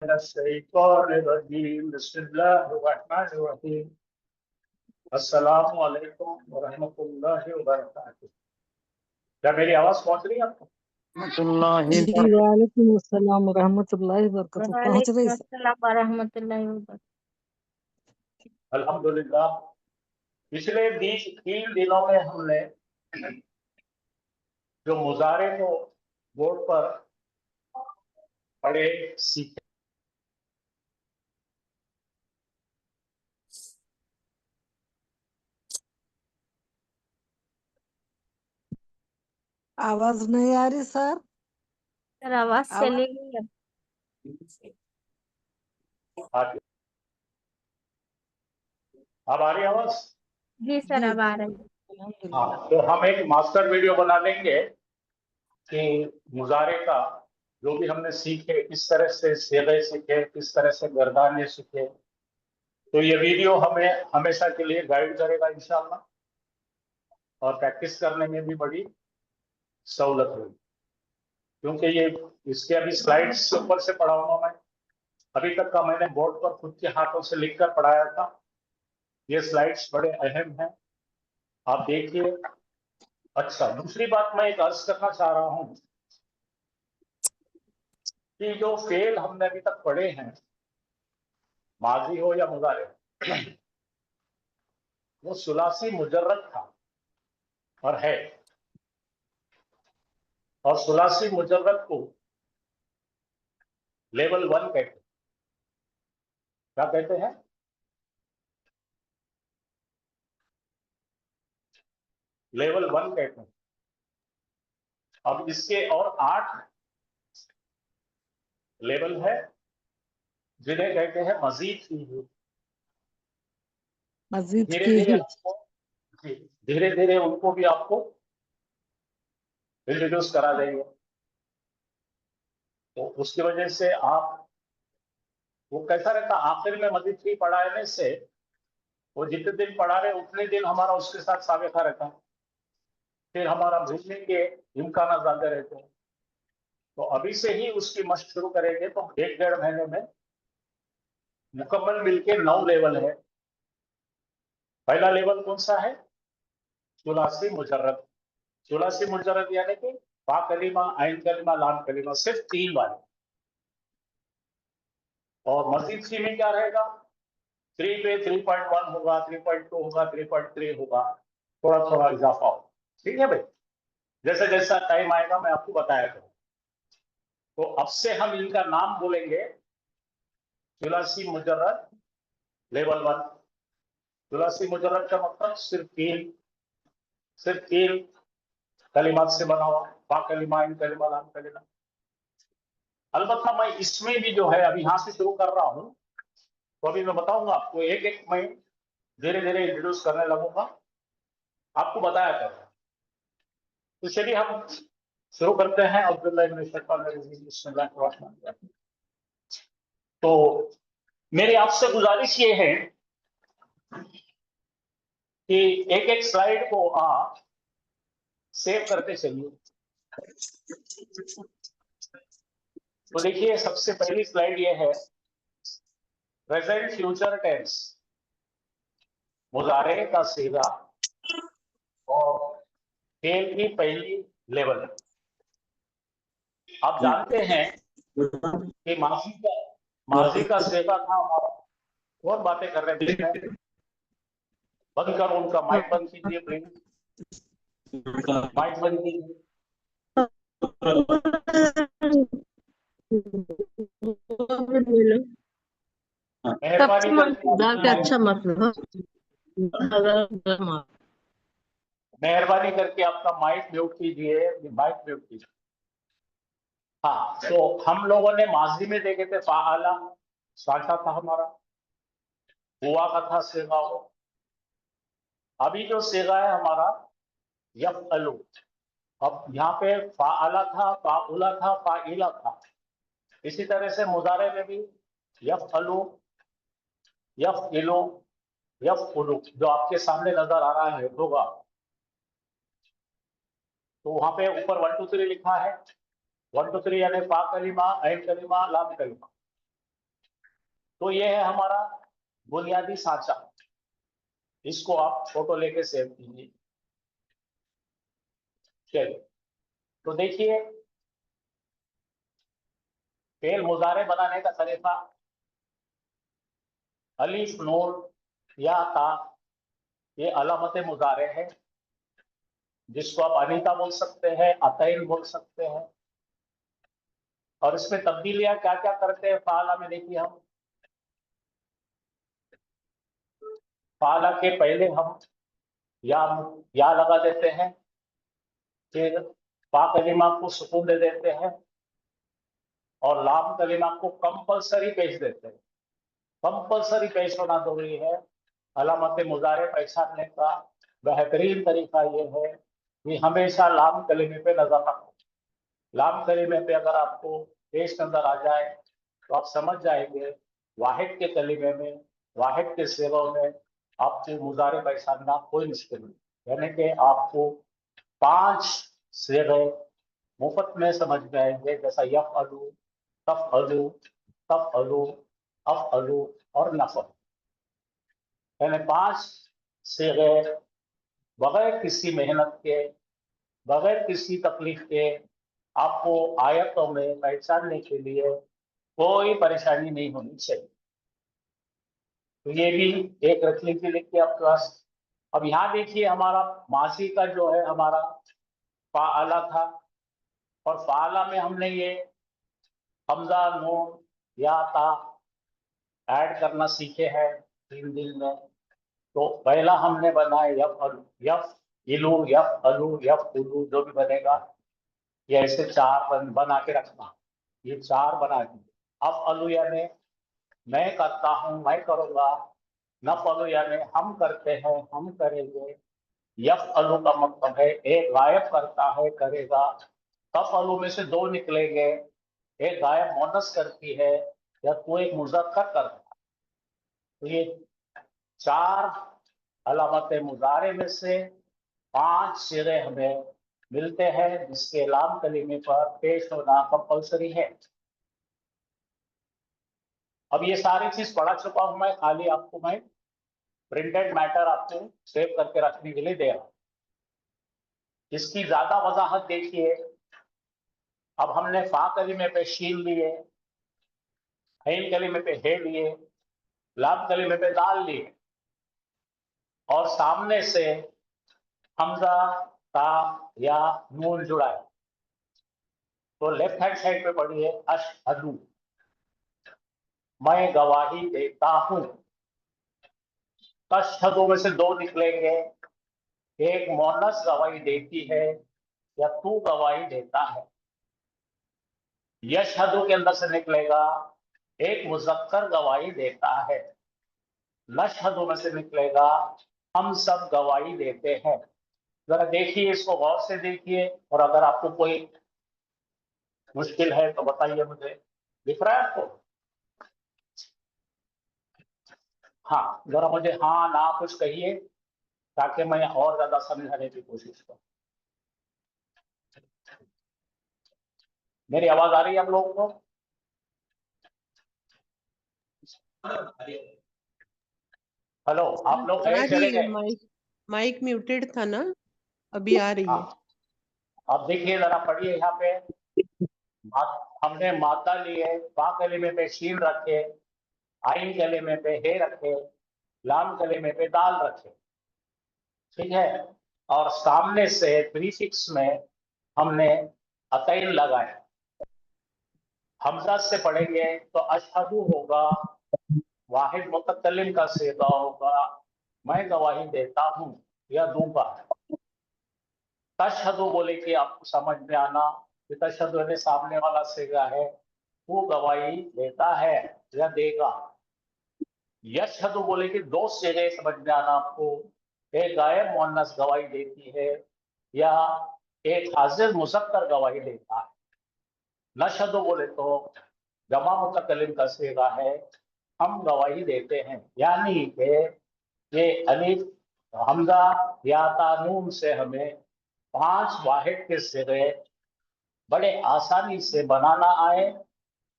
बिस्मिल्लाहिर्रहमानिर्रहीम। अस्सलामु अलैकुम वरहमतुल्लाहि वबरकातुहू। क्या मेरी आवाज पहुंच रही है आपको? जी वालेकुम अस्सलाम रहमतुल्लाहि व बरकातहू। पहुंच रही है? रहमतुल्लाहि व बरकातहू। अल्हम्दुलिल्लाह। पिछले 3 दिनों में हमने जो मुजारे को बोर्ड पर पढ़े सीखे, आवाज नहीं आ रही सर। सर आवाज चली गई है। अब आ रही आवाज? जी सर अब आ रही है। हाँ, तो हम एक मास्टर वीडियो बना लेंगे कि मुजारे का जो भी हमने सीखे, किस तरह से सेगे सीखे, किस तरह से गर्दाने सीखे, तो ये वीडियो हमें हमेशा के लिए गाइड करेगा इंशाल्लाह, और प्रैक्टिस करने में भी बड़ी सहूलत होगी। क्योंकि ये इसके अभी स्लाइड्स के ऊपर से पढ़ाऊंगा मैं। अभी तक का मैंने बोर्ड पर खुद के हाथों से लिखकर पढ़ाया था। ये स्लाइड्स बड़े अहम हैं, आप देखिए। अच्छा, दूसरी बात मैं एक अर्ज करना चाह रहा हूं कि जो फेल हमने अभी तक पढ़े हैं, माजी हो या मुजारे, वो सुलासी मुजर्रद था और है। और सुलासी मुजर्रद को लेवल 1 कहते हैं। क्या कहते हैं? लेवल 1 कहते हैं। अब इसके और 8 लेवल है, जिन्हें कहते हैं मजीद की। मस्जिद धीरे की धीरे ही। आपको, धीरे धीरे उनको भी आपको इंट्रोड्यूस करा देंगे। तो उसकी वजह से आप, वो कैसा रहता, आखिर में मजीद की पढ़ाने से वो जितने दिन पढ़ा रहे उतने दिन हमारा उसके साथ साबिता रहता है, फिर हमारा भूलने के इम्कान ज्यादा रहते हैं। तो अभी से ही उसकी मशक शुरू करेंगे तो 1-1.5 महीने में मुकम्मल मिलके 9 लेवल है। पहला लेवल कौन सा है? सुलासी मुजर्रद। सुलासी मुजर्रद यानी कि बा कलीमा, आइन कलीमा, लाम कलीमा, सिर्फ 3 बार। और मजीद सी में क्या रहेगा? 3 पे 3.1 होगा, 3.2 होगा, 3.3 होगा, थोड़ा थोड़ा इजाफा होगा। ठीक है भाई, जैसे जैसा टाइम आएगा मैं आपको बताया करूँ। तो अब से हम इनका नाम बोलेंगे। सुलासी मुजर्रद लेवल 1। सुलासी मुजर्रद का मतलब सिर्फ तीन कलिमात से बना हुआ, बा कलिमा, इन कलिमा, लाम कलिमा। अलबत्ता मैं इसमें भी जो है अभी यहाँ से शुरू कर रहा हूँ, तो अभी मैं बताऊंगा आपको, एक एक मैं धीरे धीरे इंट्रोड्यूस करने लगूंगा, आपको बताया करूंगा। तो चलिए हम शुरू करते हैं। तो मेरी आपसे गुजारिश ये है कि एक एक स्लाइड को आप सेव करते चलिए। तो देखिए, सबसे पहली स्लाइड ये है, प्रेजेंट फ्यूचर टेंस, मुजारे का सीगा और फेल की पहली लेवल। आप जानते हैं कि माजी का सीगा था हमारा। कौन बातें कर रहे हैं? बंद करो, उनका माइक बंद कीजिए प्लीज। माइक बंद कीजिए। मेहरबानी करके आपका माइक म्यूट कीजिए, माइक म्यूट कीजिए। हाँ, तो हम लोगों ने माजी में देखे थे फाला, साटा था हमारा, हुआ का था सेगा हो। अभी जो सेगा है हमारा यफअलु। अब यहाँ पे फाला था, फाउला था, फाइला था। इसी तरह से मुजारे में भी यफअलु, यफइलु, यफउलु जो आपके सामने नजर आ रहा है होगा। तो वहां पे ऊपर 1 2 3 लिखा है। 1 2 3 यानी फा कलिमा, ऐन कलिमा, लाम कलिमा। तो ये है हमारा बुनियादी सांचा। इसको आप फोटो लेके सेव कीजिए। चलिए, तो देखिए फेल मुजारे बनाने का तरीका अलीफ नून या ता, ये अलामत मुजारे है, जिसको आप अनीता बोल सकते हैं, अतैन बोल सकते हैं। और इसमें तब्दीलियां क्या क्या करते हैं फाला में, देखिए हम फाला के पहले हम या लगा देते हैं, फिर फा कलिमा को सुकून दे देते हैं और लाम कलिमा को कंपलसरी पेश देते हैं। कंपलसरी पेश होना जरूरी है। अलामत मुजारे पहचानने का बेहतरीन तरीका यह है कि हमेशा लाम कलिमे पे नजर रखो। लाम कलिमे पे अगर आपको पेश नजर आ जाए तो आप समझ जाएंगे वाहिद के कलिमे में, वाहिद के सेवा में आपको मुजारे पहचानना कोई मुश्किल नहीं। यानी कि आपको 5 सेवे मुफ्त में समझ में आएंगे, जैसा यफ अलू, तफ अलू, तफ अलू, अफ अलू और नफल। यानी 5 सेवे बगैर किसी मेहनत के, बगैर किसी तकलीफ के आपको आयतों में पहचानने के लिए कोई परेशानी नहीं होनी चाहिए। तो ये भी एक रख लीजिए लिख के आपके पास। अब यहाँ देखिए हमारा मासी का जो है हमारा फाला था, और फाला में हमने ये हमजा नून या ता ऐड करना सीखे हैं 3 दिन में। तो पहला हमने बनाया यफ इलू, यफ अलू, यफ उलू, जो भी बनेगा ये ऐसे 4 बना के रखना। ये 4 बना के अब अलू यानी मैं करता हूं, मैं करूंगा। नफ अलू यानी हम करते हैं, हम करेंगे। यफ अलू का मतलब है एक गायब करता है, करेगा। तफ अलू में से 2 निकलेंगे, एक गायब मोनस करती है या कोई एक मुजक्कर करता है। तो ये 4 अलामत मुजारे में से 5 सिरे हमें मिलते हैं जिसके लाम कलीमे पर पेश होना कंपल्सरी है। अब ये सारी चीज पढ़ा चुका हूं मैं, खाली आपको मैं प्रिंटेड मैटर आपको सेव करके रखने के लिए दे रहा हूं। इसकी ज्यादा वजाहत देखिए। अब हमने फा कलीमे पे शील लिए, ऐन कलीमे पे हे लिए, लाम कलीमे पे दाल लिए, और सामने से हमजा, ता या नून जुड़ा है। तो लेफ्ट हैंड साइड पे पढ़िए अशहदु, मैं गवाही देता हूं। अशहदु में से 2 निकलेंगे, एक मोनस गवाही देती है या तू गवाही देता है। यशहदु के अंदर से निकलेगा एक मुजक्कर गवाही देता है। नशहदु में से निकलेगा हम सब गवाही देते हैं। जरा देखिए, इसको गौर से देखिए, और अगर आपको कोई मुश्किल है तो बताइए मुझे। दिख रहा है आपको? हाँ, जरा मुझे हाँ ना कुछ कहिए ताकि मैं और ज्यादा समझाने की कोशिश करूं। मेरी आवाज आ रही है आप लोगों को? हेलो, आप लोग आ कहीं रही चले है। गए? माइक म्यूटेड था ना, अभी आ रही है। हाँ, अब देखिए जरा पढ़िए यहाँ पे। हमने मादा लिए, बा कलीमे पे शील रखे, आइन कलीमे पे हे रखे, लाम कलीमे पे दाल रखे। ठीक है, और सामने से प्रीफिक्स में हमने अतैन लगाए। हमजा से पढ़ेंगे तो अशहदु होगा, वाहिद मुतकल्लिम का सेगा होगा, मैं गवाही देता हूं या दूंगा। तशहदु बोले कि आपको समझ में आना कि तशहदु यानी सामने वाला सेगा है, वो गवाही देता है या देगा। यशहदु बोले कि 2 सेगे समझ में आना आपको, एक गायब मुअन्नस गवाही देती है या एक हाजिर मुज़क्कर गवाही देता है। नशहदु बोले तो जमा मुतकल्लिम का सेगा है, हम गवाही देते हैं। यानी कि ये अलिफ, हमजा या तानून से हमें 5 वाहिद के सिरे बड़े आसानी से बनाना आए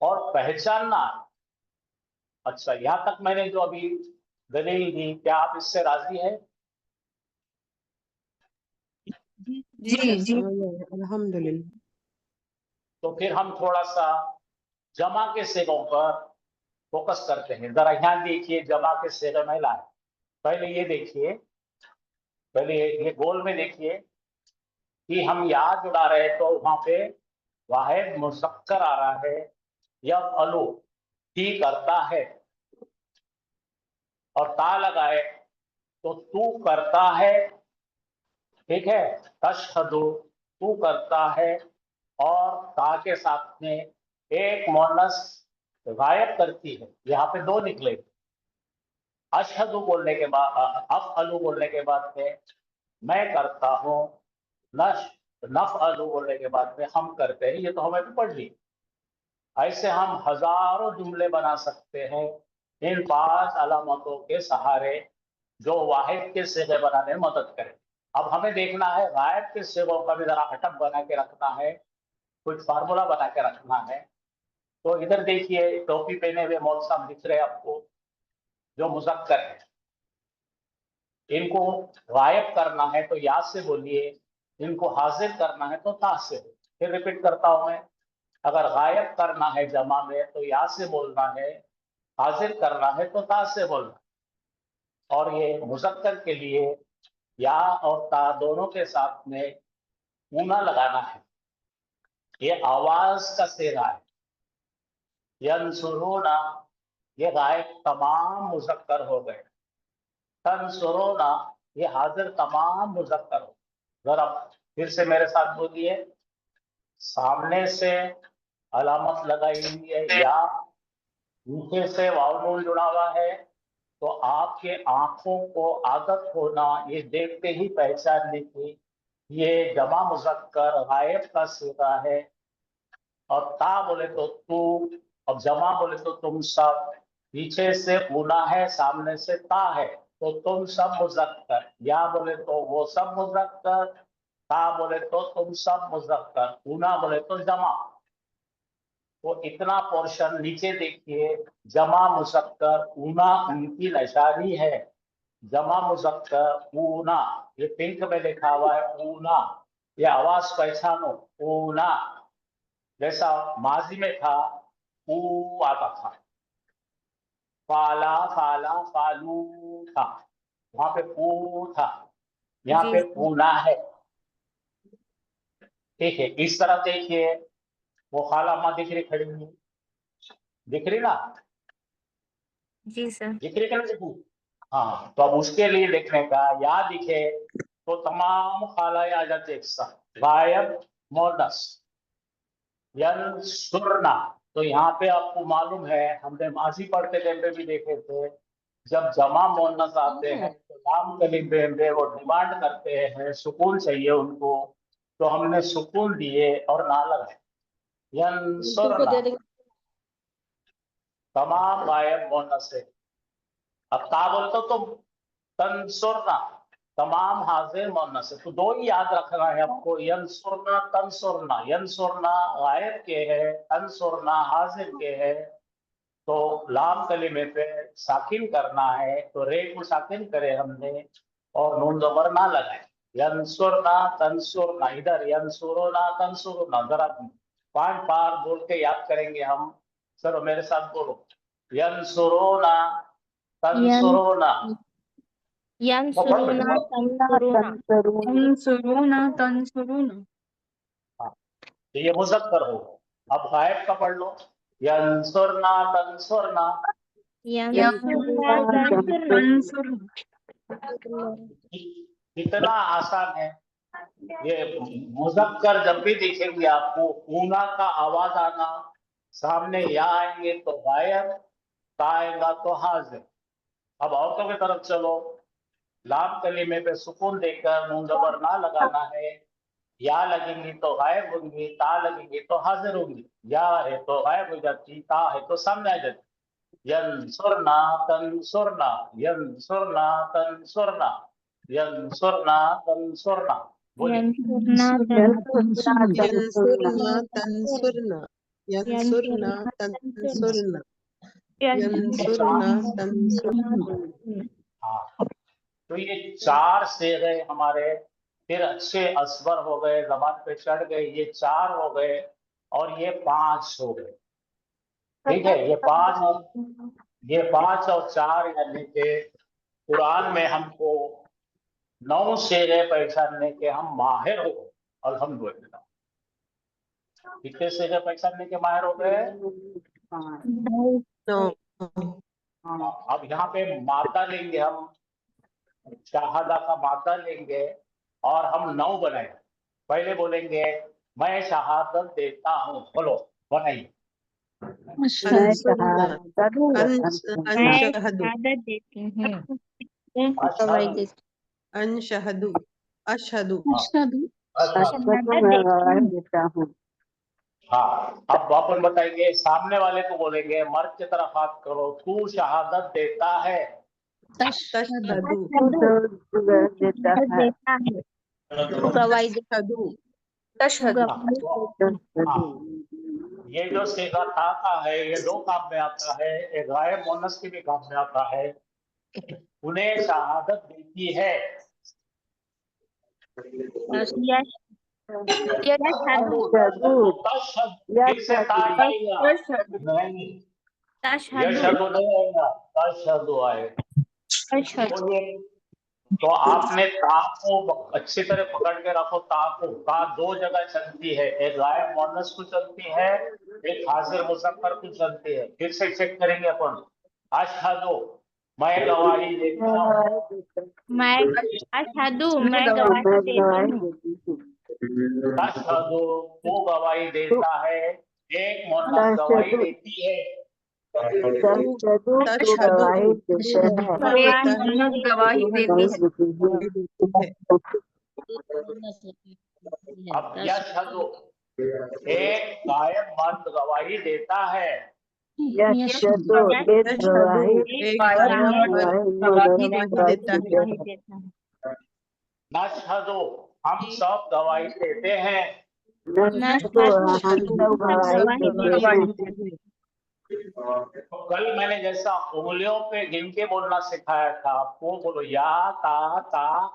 और पहचानना आए। अच्छा, यहाँ तक मैंने जो अभी दलील दी, क्या आप इससे राजी है? जी जी अल्हम्दुलिल्लाह। तो फिर हम थोड़ा सा जमा के सेगों पर फोकस करते हैं। जरा यहाँ देखिए, जमा के सेगे में लाए। पहले ये देखिए, पहले ये गोल में देखिए कि हम यहाँ जुड़ा रहे तो वहां पे वाहिद मुज़क्कर आ रहा है, यफ़अलु ही करता है, और ता लगाए तो तू करता है, ठीक है। तशहदु तू करता है, और ता के साथ में एक मोनस गायब करती है। यहाँ पे दो निकले। अशहदु बोलने के बाद, अफ़अलु बोलने के बाद में मैं करता हूँ, नफ़अलु बोलने के बाद में हम करते हैं। ये तो हमें भी पढ़ ली। ऐसे हम हजारों जुमले बना सकते हैं इन 5 अलामतों के सहारे, जो वाहिद के सिगे बनाने में मदद करें। अब हमें देखना है गायब के सिगों का भी जरा अटक बना के रखना है, कुछ फार्मूला बना के रखना है। तो इधर देखिए, टोपी पहने हुए मौलवी साहब दिख रहे हैं आपको, जो मुज़क्कर है। इनको गायब करना है तो या से बोलिए, इनको हाजिर करना है तो ता से। फिर रिपीट करता हूं मैं, अगर गायब करना है जमा में तो या से बोलना है, हाजिर करना है तो ता से बोलना। और ये मुज़क्कर के लिए या और ता दोनों के साथ में ऊना लगाना है। ये आवाज का सेगा है। यंसुरूना, ये गायब तमाम मुज़क्कर हो गए। तंसुरूना, ये हाजिर तमाम मुज़क्कर हो। जरा फिर से मेरे साथ बोलिए, सामने से अलामत लगाई हुई है या, नीचे से वाव नून जुड़ा हुआ है, तो आपके आंखों को आदत होना ये देखते ही पहचानने की ये जमा मुज़क्कर गायब का सीगा है। और ता बोले तो तू, अब जमा बोले तो तुम सब। पीछे से ऊना है, सामने से ता है, तो तुम सब मुज़क्कर। या बोले तो वो सब मुज़क्कर, ता बोले तो तुम सब मुज़क्कर, ऊना बोले तो जमा। तो इतना पोर्शन नीचे देखिए, जमा मुज़क्कर ऊना उनकी निशानी है। जमा मुज़क्कर ऊना, ये पिंक में लिखा हुआ है ऊना। ये आवाज पहचानो, ऊना। जैसा माजी में था, ऊ आता था, फाला फाला फालू था, वहां पे ऊ था, यहाँ जी पे सर। ऊना है। ठीक है, इस तरफ देखिए, वो खाला माँ दिख रही खड़ी हुई, दिख रही ना? जी सर। दिख रही कि नहीं दिख रही? हाँ, तो अब उसके लिए देखने का, या दिखे तो तमाम खालाएं आ जाते एक साथ, गायब मोनस। यंसुरना, तो यहाँ पे आपको मालूम है, हमने माजी पढ़ते टाइम पे भी देखे थे, जब जमा मोनस आते हैं तो लाम कलीम पे वो डिमांड करते हैं, सुकून चाहिए उनको, तो हमने सुकून दिए और ना लगाए। यंसुरना, तमाम गायब मोनस है। अब ता बोलते तो तंसुरना, तमाम हाजिर मोनस है। तो दो ही याद रखना है आपको, यंसुरना तंसुरना। यंसुरना गायब के है, तंसुरना हाजिर के है। तो लाम कलीमे पे साकिन करना है, तो रे को साकिन करे हमने, और नून जबर ना लगाए। यंसुरना तंसुरना, इधर यंसुरना तंसुरना। जरा 5 बार बोल के याद करेंगे हम। चलो मेरे साथ बोलो, यंसुरोना यन तंसुरोना। यंसुरूना तंसुरूना। तंसुरूना तंसुरूना। हाँ, तो ये मुज़क्कर हो। अब गायब का पढ़ लो, यंसुरना तंसुरना। यंसुरूना तंसुरूना। तंसुरूना। कितना आसान है। ये मुज़क्कर जब भी दिखेंगे आपको, ऊना का आवाज आना, सामने या आएंगे तो गायब, ता आएगा तो हाजिर। अब औरतों की तरफ चलो, लाम कलीमे पे सुकून देकर नून जबर ना लगाना है। या लगेंगी तो गायब होंगी, ता लगेंगी तो हाजिर होंगी। या है तो गायब हो जाती, ता है तो सामने आ जाती। यंसुरना तंसुरना, यंसुरना तंसुरना, यंसुरना तंसुरना। बोलिए, यंसुरना यंसुरना तंसुरना, यंसुरना यंसुरना तंसुरना। तंसुरना। यंसुरना तंसुरना। हाँ, तो ये 4 सेगे हमारे, फिर अच्छे अस्वर हो गए, जबान पे चढ़ गए, ये 4 हो गए और ये 5 हो गए। ठीक है, ये 5 और 4 यानी कि कुरान में हमको 9 सेगे पहचानने के हम माहिर हो गए, अल्हम्दुलिल्लाह। कितने सेगे पहचानने के माहिर हो गए? नौ। अब यहाँ पे मादा लेंगे हम, शहादा का मादा लेंगे और हम 9 बनाएंगे। पहले बोलेंगे मैं शहादत देता हूँ, बोलो बनाइए। अंशुरना मैं अंशहदु शहादत देती हूँ। अशहदु, अंशहदु अशहदु अशहदु। शहादत देती हूँ। हाँ, अब अपन बताएंगे, सामने वाले को बोलेंगे, मर्द की तरफ हाथ करो, तू शहादत देता है। तशहदु देता है। गवाही देता तशहदु हाँ, ये जो सेगा ता का है, ये 2 काम में आता है, एक गायब मोनस के भी काम में आता है। उन्हें शहादत देती है। यश यशहदु फिर से ता आएगा नहीं, तशहदु यशहदु नहीं आएगा, तशहदु आएगा। तशहदु तो ये, तो आपने ता को अच्छी तरह पकड़ के रखो। ता को, ता 2 जगह चलती है, एक गायब मोनस को चलती है, एक हाजिर मुज़क्कर को चलती है। फिर से चेक करेंगे अपन। अशहदु, मैं गवाही देता हूँ। मैं अशहदु मैं गवाही देता हूँ। तशहदु, वो गवाही देता है, एक मोनस गवाही देती है। तशहदु गवाही देता है, गवाही देती है। गवाही देती है। अब यशहदु, एक गायब मर्द गवाही देता है। तशहदु एक गायब मर्द गवाही देता है। गवाही देता है। नशहदु, हम सब गवाही देते हैं। नशहदु गवाही देते हैं। तो कल मैंने जैसा उंगलियों पे गिन के बोलना सिखाया था आपको, बोलो या ता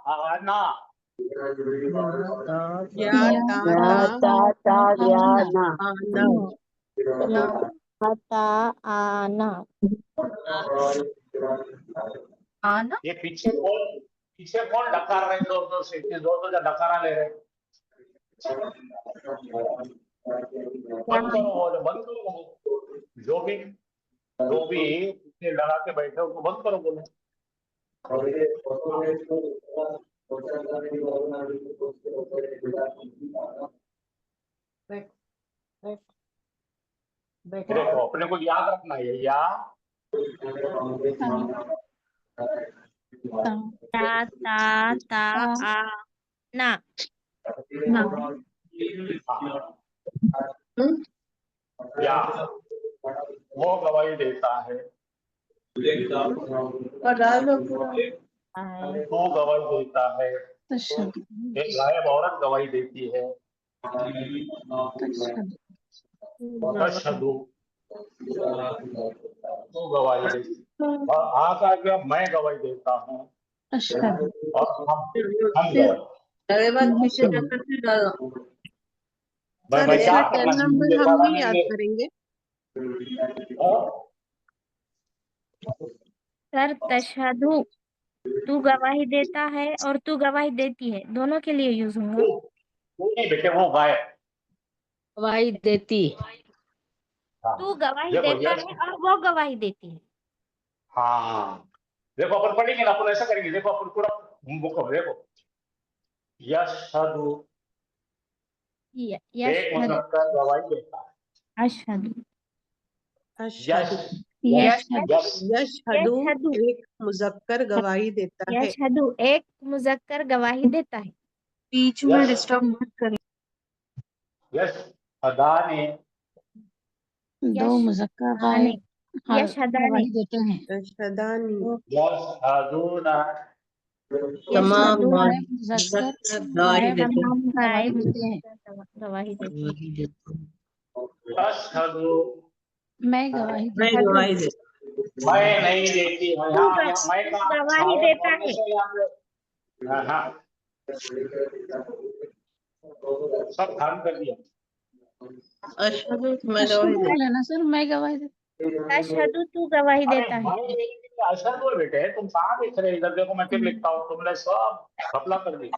आना। या ता आना। आना ये पीछे कौन डकार रहे जोर जोर से, इतनी जोर जोर डकारा ले रहे? बंद करो, बंद करो। जो भी पीछे लगा के बैठे हो, बंद करो बोलो। देखो, अपने को याद रखना है, या ता ता ता आ ना या वो गवाही देता है, वो गवाही देता है, एक गायब औरत गवाही देती है। तशहदु, वो गवाही देती है। और आ का क्या, मैं गवाही देता हूँ। और हम गवाही। सर मैं क्या इसमें 10 करना नंबर चाहिए, हम नहीं याद करेंगे। सर तशहदु तू गवाही देता है और तू गवाही देती है, दोनों के लिए यूज होगा। वो नहीं बेटे, वो गायब। गवाही देती। हाँ, तू गवाही देखो देता यश, है और वो गवाही देती है। हाँ देखो अपन पढ़ेंगे ना, अपन ऐसा करेंगे। देखो अपन पूरा बुक देखो, यशहदु, एक यशहदु मुज़क्कर गवाही देता है। अशहदु यश यश यश यशहदु यशहदु एक मुज़क्कर गवाही देता है। यशहदु एक मुज़क्कर गवाही देता है। बीच में डिस्टर्ब मत करिए। यशहदाने, 2 मुज़क्कर आने गायब यशहदाने गवाही देते हैं। यशहदानी यशहदूना, तमाम यशहदूना मुज़क्कर गवाही देते हैं। तमाम गवाही गायब देते हैं। गवाही देते हैं। तशहदु, मैं गवाही तशहदु मैं नहीं देती है, तू यहाँ यहाँ मैं तू का गवाही गायब देता बोलने है। से यहाँ पे हाँ सब खत्म कर दिया। अशहदु मैं गवाही देता लेना सर, मैं गवाही दे। अशहदु तू गवाही अरे देता है। मैं ऐसा बोल बेटे, तुम कहाँ देख रहे? इधर देखो, मैं फिर लिखता हूँ, तुमने सब घपला कर दी।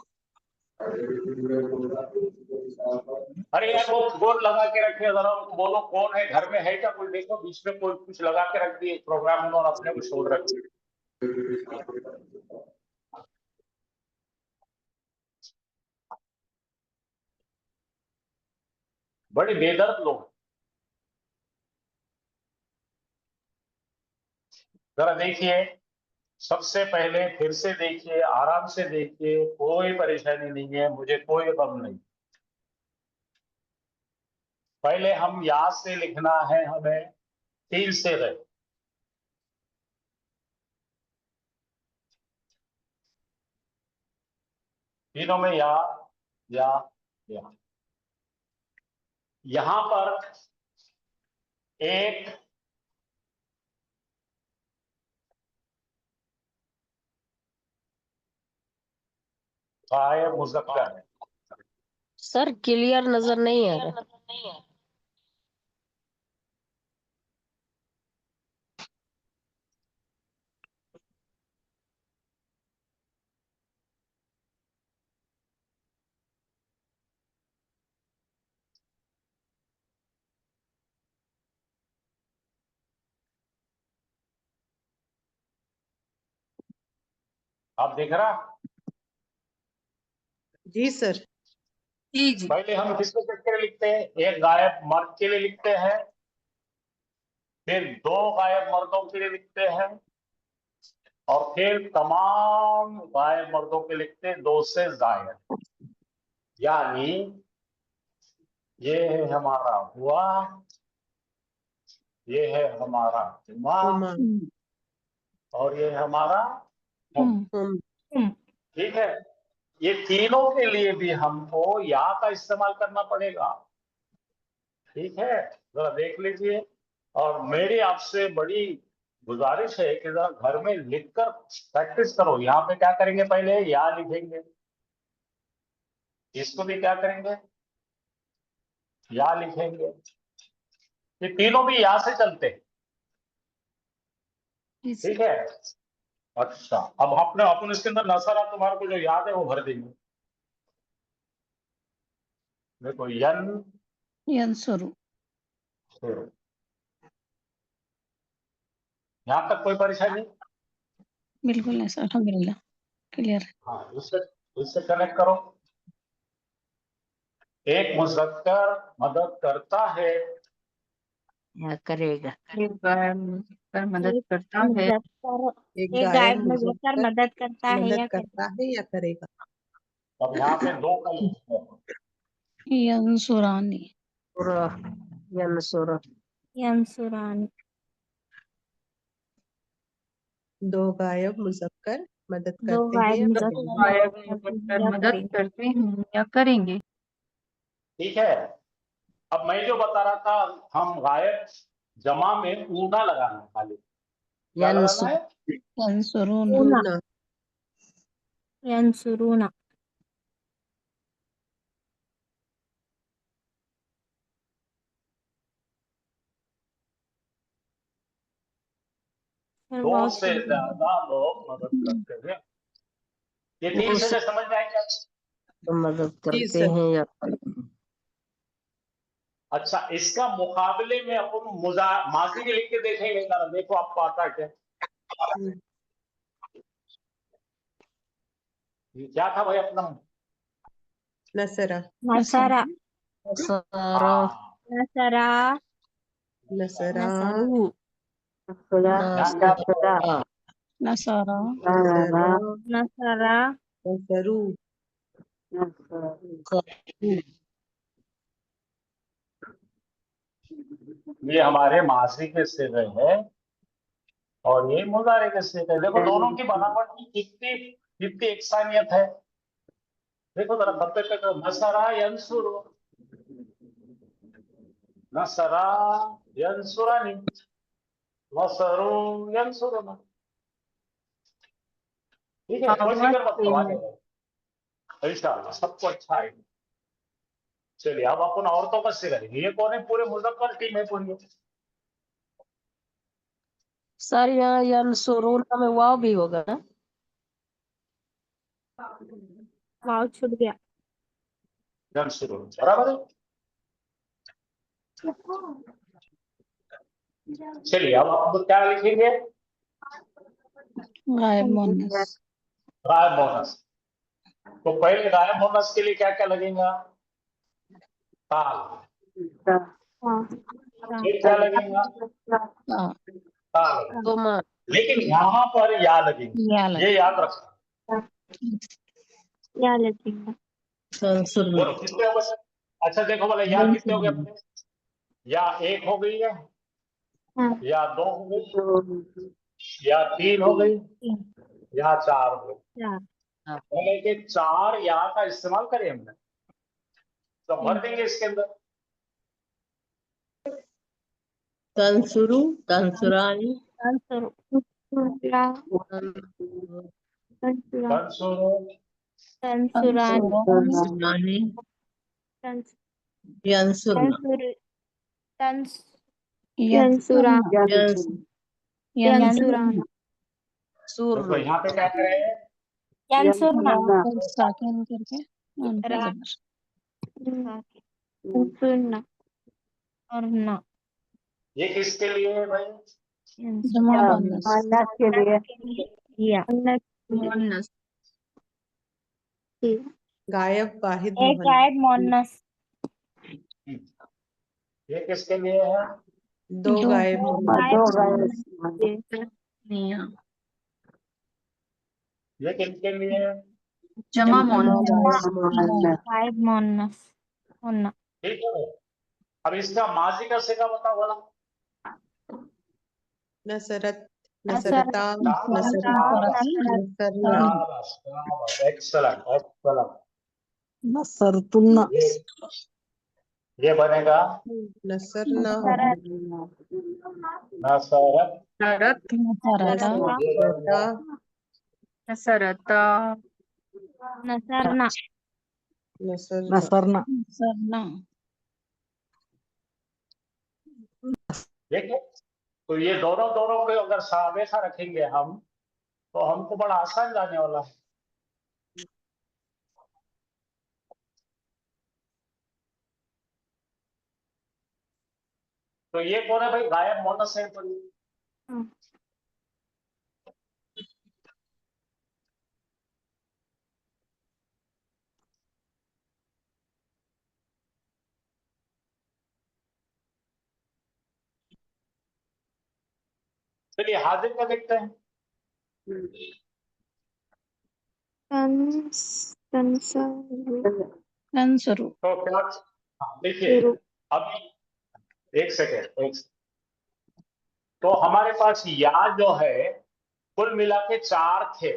अरे यार वो बोर्ड लगा के रखे, जरा बोलो कौन है घर में, है क्या कोई? देखो बीच में कोई कुछ लगा के रख दिए प्रोग्राम में और अपने को छोड़ रखे। बड़े बेदर्द लोग। जरा देखिए, सबसे पहले फिर से देखिए, आराम से देखिए, कोई परेशानी नहीं है, मुझे कोई गम नहीं। पहले हम या से लिखना है, हमें तीन से रहे। तीनों में या या यहां पर एक गायब मुज़क्कर है। सर क्लियर नजर नहीं आ रहा। आप देख रहा? जी सर। जी जी। पहले हम किसको किसके लिए लिखते हैं? एक गायब मर्द के लिए लिखते हैं, फिर दो गायब मर्दों के लिए लिखते हैं, और फिर तमाम गायब मर्दों के लिखते हैं, दो से जायद। यानी ये है हमारा हुआ, ये है हमारा हुआ, हुमा और ये हमारा हम। हम ठीक है, ये तीनों के लिए भी हमको या का इस्तेमाल करना पड़ेगा। ठीक है, जरा देख लीजिए। और मेरी आपसे बड़ी गुजारिश है कि जरा घर में लिखकर प्रैक्टिस करो। यहाँ पे क्या करेंगे? पहले या लिखेंगे, इसको भी क्या करेंगे? या लिखेंगे। ये तीनों भी या से चलते हैं। ठीक है, अच्छा, अब आपने अपन इसके अंदर नसरा, तुम्हारे को जो याद है वो भर देंगे। देखो यंसुरु। यहाँ तक कोई परेशानी? बिल्कुल नहीं सर, अल्हम्दुलिल्लाह क्लियर है। हाँ, इससे कनेक्ट करो। एक मुज़क्कर मदद करता है, या करेगा। एक बार पर मदद एक करता है। मुज़क्कर एक एक गायब गायब मुज़क्कर मुज़क्कर मदद करता है मदद या करता है या करेगा। अब यहाँ पे दो का लिखते हैं। यंसुरानी। यंसुर। यंसुरानी। दो गायब मुज़क्कर मदद दो करते हैं गायब या करेंगे। गायब मुज़क्कर मुज़क्कर या मदद करेंगे। करते हैं या करेंगे। ठीक है, अब मैं जो बता रहा था, हम गायब जमा में ऊना लगाना है, खाली क्या लगाना है? यंसुरून। ऊना। ऊना यंसुरूना। सर दो बहुत से ज्यादा लोग मदद करते हैं। ये तीन से जो समझ में आएगा। मदद जी करते सर। हैं या अच्छा, इसका मुकाबले में अपन माजी भी लिख के देखेंगे, जरा देखो आपको आता है क्या? ये क्या था भाई अपना? नसरा नसरा। सारा। नसरा। नसरा नसरू। यहाँ क्या था? नसारा। नसरा नसरा। नसरू ये हमारे माजी के सिगे है, और ये मुजारे के सिगे है। देखो दोनों की बनावट की कितनी कितनी एकसानियत है। देखो जरा खत्ते पे तो नसरा यंसुर, नसरा यंसुरानी। नसरू यंसुरुना। ठीक है, हाँ, कोई बहुत फिक्र मत करो, आ सही है। जाएगा इंशाल्लाह, सबको अच्छा है। चलिए अब अपन औरतों का से करेंगे। ये कौन है? पूरे मुजक्कर टीम है पूरी। सर यहाँ यंसुरूना में वाव भी होगा ना? वाव छूट गया। यंसुरुन बराबर है। चलिए अब आप क्या लिखेंगे? गायब मोनस। गायब बोनस। तो पहले गायब बोनस के लिए क्या क्या लगेगा? ताल। हाँ, फिर क्या लगेगा? हाँ, ताल। तो माँ लेकिन यहाँ पर या लगेंगे, या ये याद रखना। क्या लगेगा? यंसुरूना। बोलो कितने हो गए? अच्छा देखो बोले या कितने हो गए अपने? या एक हो गई है, हाँ, या दो हो गई, या तीन हो गई, या चार हो गई। चार। बोले कि चार या का इस्तेमाल करें हमने, तो भर देंगे इसके अंदर। तंसुरु, तंसुरानी, तंसुरा, तंसुरा, कंसुरो, तंसुरानी, तंसुरानी, तंस- यंसुरना, तंसुर, तंस, यंसुरा, यंसुराना, देखो यंसुरना, यहाँ पे क्या करें? यंसुरना, साकिन करके रा, यंसुरना और ना। ये किसके लिए है भाई? जमा मोनस। के लिए या मोनस। गायब वाहिद एक मोहन। गायब मोनस। ये किसके लिए है? दो गायब मोहन। मियां। ये किसके लिए है? जमा मोनस। गायब मोनस होना। ठीक है। अब इसका माजी का सिगा बताओ बोला। नसरत, नसर, नसरता, नसरता, नसरना, एक्सलेंट एक्सलेंट। नसरतुन्ना। ये बनेगा नसरना, नसरत, नसरत। सरत, सरता, ये बनेगा सरता, नसरना, नसरना। नसरना, सरना। ठीक है। तो ये दोनों दोनों के अगर हमेशा रखेंगे हम, तो हमको बड़ा आसान जाने वाला है। तो ये कौन है भाई? गायब मोनस है। तो चलिए हाजिर का देखते हैं। तंसुरु। तो क्या? हाँ, देखिए अभी एक सेकेंड तो हमारे पास या जो है कुल मिला के चार थे,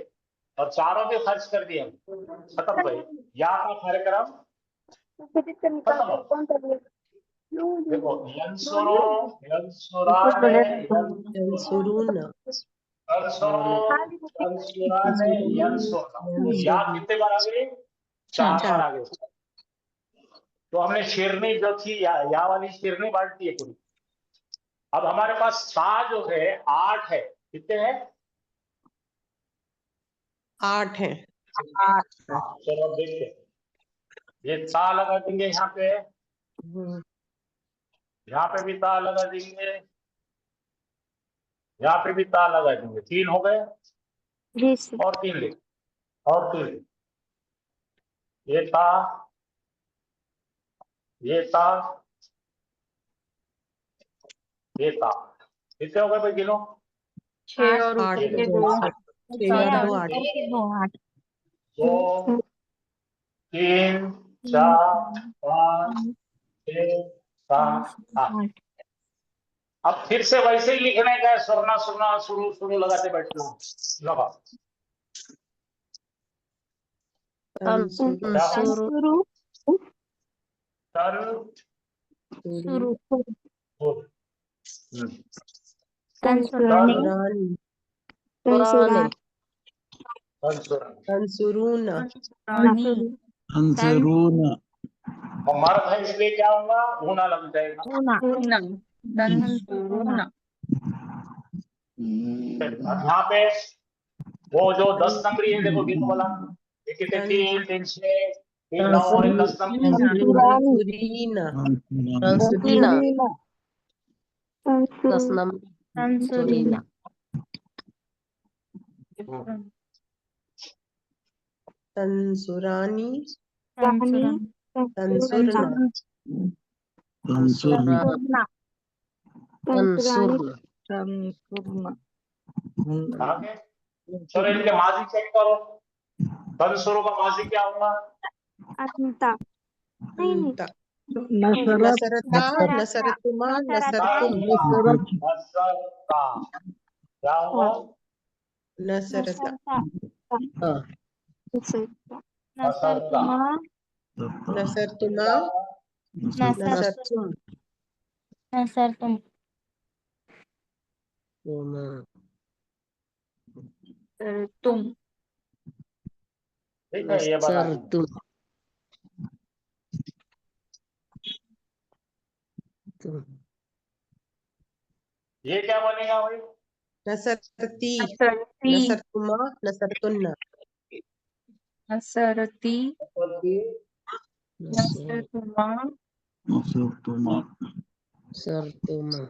और चारों भी खर्च कर दिए हम। खत्म भाई, या का कार्यक्रम खत्म हो। देखो यंसुरो, यंसुराने, यंसुरूना, यंसुरो, यंसुराने, यंसुरना। या कितने बार आ गए? चार बार आ गए। तो हमने शेरनी जो थी या वाली शेरनी बांट दी है पूरी। अब हमारे पास सा जो है 8 है। कितने हैं? 8 है। हाँ, चलो अब देखते हैं। ये ता लगा देंगे यहाँ पे, यहाँ पे भी ता लगा देंगे, यहाँ पे भी ता लगा देंगे। 3 हो गए, जी सर। और 3 लिख, और 3 लिख। ये था, ये था, ये था। कितने हो गए भाई? गिनो। 6 और 8 ऊपर के है। 2। 6 और 2 8। 8। 2 3 4 5 6 7 8। अब फिर से वैसे ही लिखने का है, सुरना सुरना शुरू शुरू लगाते बैठना। लगा तंसुरु। तर शुरू। हम्म। तंसुरानी रानी पुराने तंसुरानी। तंसुरूना रानी अंसरून और मर्द है इसलिए क्या होगा, ऊना लग जाएगा। ऊना तंसुरूना अब यहाँ पे वो जो 10 नंबरी है, देखो गिनो वाला, ये कितने, 3 3 6 3 9 और 10 नंबरी। तंसुरीना तंसुरीना 10 नंबर तंसुरीना तंसुरानी तंसुरानी तंसुरना तंसुरना अंसुरना तंसुरना आगे चलो इनके माजी चेक करो। तंसुरो का माजी क्या होगा? अंता नसरत नसरता नसरतुमा नसरतुम नसरता क्या होगा? नसरता नसरतुमा नसरतुमा नसरतुम नसरतुम तुम ठीक है, ये बना दी। तुम ये क्या बनेगा भाई? नसरती नसरती नसरतुमा नसरतुन्ना नसरती नसरतुमा सरतुमा सरतुमा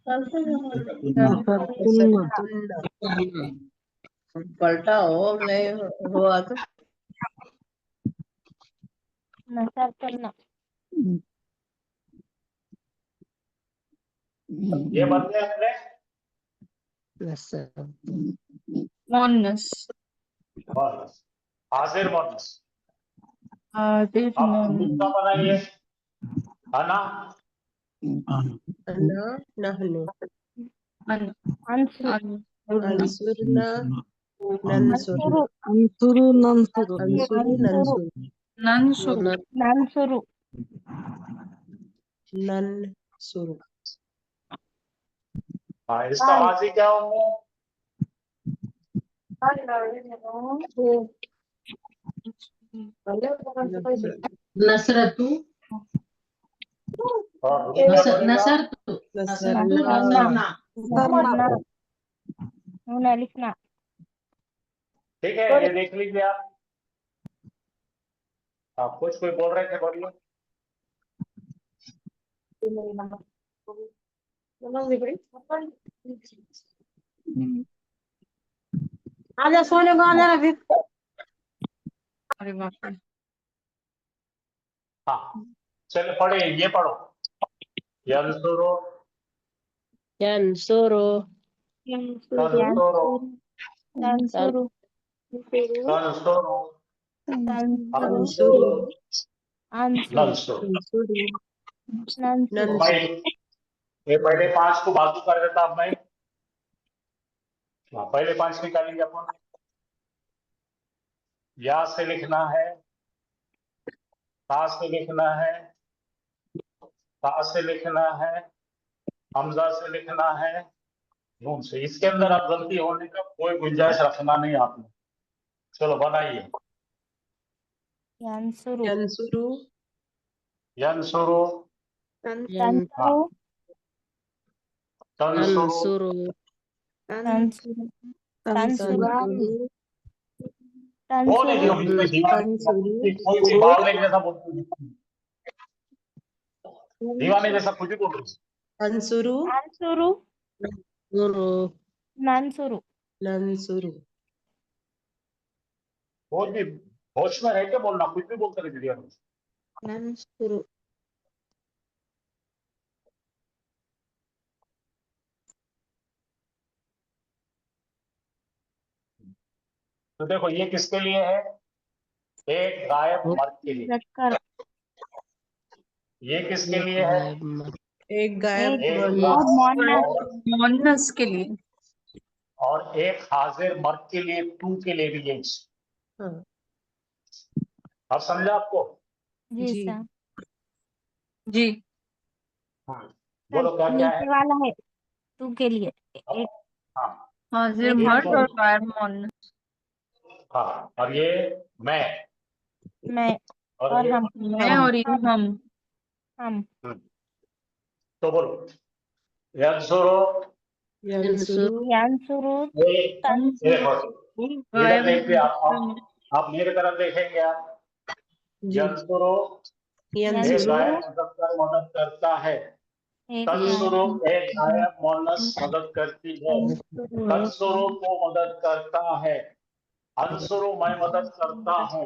नसरतुन्ना नसरतुन्ना पलटा हो नहीं हुआ तो नसरतुन्ना ये बन गया अपने मोनस बोनस, हाजिर बोनस। आदिर अब दूसरा बनाइए, अना अन्ना नहनु अंसुरना अंसुरना नंसुर अंसुरु नंसुरु अंसुरु नंसुर नंसुरु नंसुरु नंसुर हाँ, इसका माजी क्या होगा? नसरतु और दूसरा बनेगा नसरतु नसरना नसरना होना लिखना ठीक है, ये देख लीजिए आप कुछ कोई बोल रहे थे, बोलिए। आजा सोने को आजा अभी अरे बाप रे हाँ चलो पढ़े, ये पढ़ो। यंसुरो यंसुरो तंसुरो तंसुरु तंसुरो अंसुरु अंसुरु नंसुरो। अंसुरु नंसुरु भाई ये पहले 5 को बाजू कर देता अब मैं। हाँ, पहले 5 निकालेंगे अपन। या से लिखना है, ता से लिखना है, ता से लिखना है, हमजा से लिखना है, नून से। इसके अंदर अब गलती होने का कोई गुंजाइश रखना नहीं आपने। चलो बनाइए। यंसुरु यंसुरु यंसुरो तंसुरु तंसुरो तंसुरु तंसुरु वो नहीं दियो तंसुरु बीच में दीवाने, कोई भी बावले जैसा बोलते हैं। दीवाने जैसा कुछ भी बोल रहे हैं। अंसुरु अंसुरु गुरु नंसुरु नंसुरु कोई भी होश में रह के बोलना, कुछ भी बोलते रहे दीवाने। नंसुरु तो देखो ये किसके लिए है? एक गायब मर्द के लिए। रखकर ये किसके लिए है? एक गायब एक मोनस के लिए और एक हाजिर मर्द के लिए, टू के लिए भी ये। हाँ अब समझा आपको? जी जी सर जी बोलो क्या क्या है? नीचे वाला है तू के लिए एक हाँ हाजिर एक मर्द एक और गैर मुअन्नस। हाँ, और ये मैं मैं और और ये हम मैं और ये हम। हम तो बोलो यंसुरो यंसुरु यांसुरु ये देखो इधर देखिए आप मेरे तरफ देखेंगे आप जी यंसुरो एक यंसुरु गायब मुजक्कर मदद करता है एक तत्सुरो एक गायब मोनस मदद करती है यांसुरु तत्सुरो को मदद करता है अंसुरो मैं मदद करता हूँ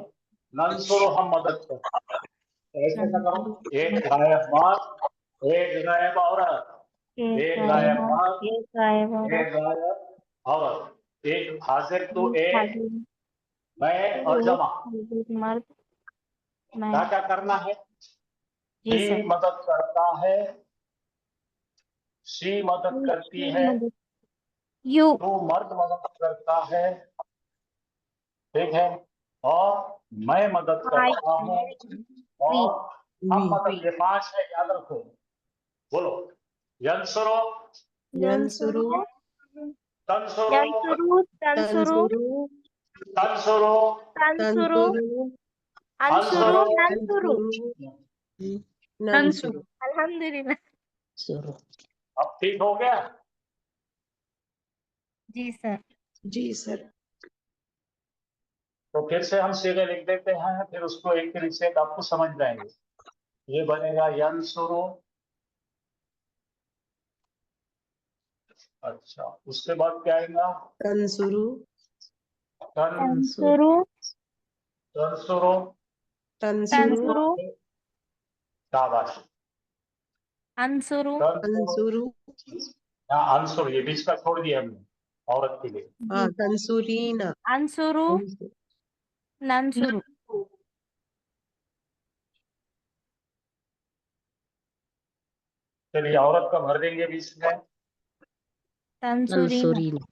नंसुरो हम मदद करते हैं ऐसे ना करो एक गायब मर्द एक गायब औरत एक गायब मर्द एक गायब एक गायब औरत एक हाजिर तो एक हाजिर मैं और जमा हाजिर मर्द मैं क्या क्या करना है जी शी सर मदद करता है शी मदद करती है यू तो मर्द मदद करता है ठीक है और मैं मदद करता हूँ और हम वी मदद ये 5 है याद रखो बोलो यंसुरो यंसुरु तंसुरो यंसुरु तंसुरु तंसुरु तंसुरो तंसुरु तंसुरु अंसुरु अंसुरो नंसुरु नंसुरु अल्हम्दुलिल्लाह अब ठीक हो गया जी सर जी सर तो फिर से हम सीधे लिख देते हैं फिर उसको एक तरीके से आपको समझ जाएंगे ये बनेगा यंसुरो अच्छा उसके बाद क्या आएगा तंसुरु तंसुरु तंसुरो तंसुरु तंसुरु शाबाश अंसुरु तंसुरु हाँ अंसुर ये बीच का छोड़ दिया हमने औरत के लिए हाँ तंसुरीना अंसुरु नंसुरु चलिए औरत का भर देंगे बीच में तंसुरीना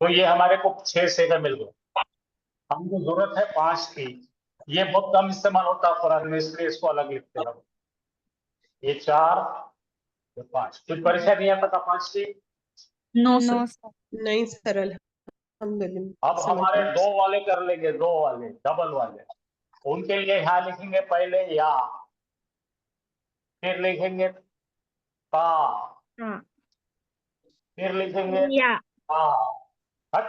तो ये हमारे को 6 सेकंड मिल गए हमको जरूरत है 5 की ये बहुत कम इस्तेमाल होता है कुरान में इसलिए इसको अलग लिखते हैं ये 4 ये 5 कुछ परीक्षा नहीं आता था 5 की नो नो सर। सर नहीं सरल अल्हम्दुलिल्लाह अब समझ हमारे गए 2 वाले कर लेंगे 2 वाले डबल वाले उनके लिए यहाँ लिखेंगे पहले या फिर लिखेंगे ता हाँ फिर लिखेंगे या ता हट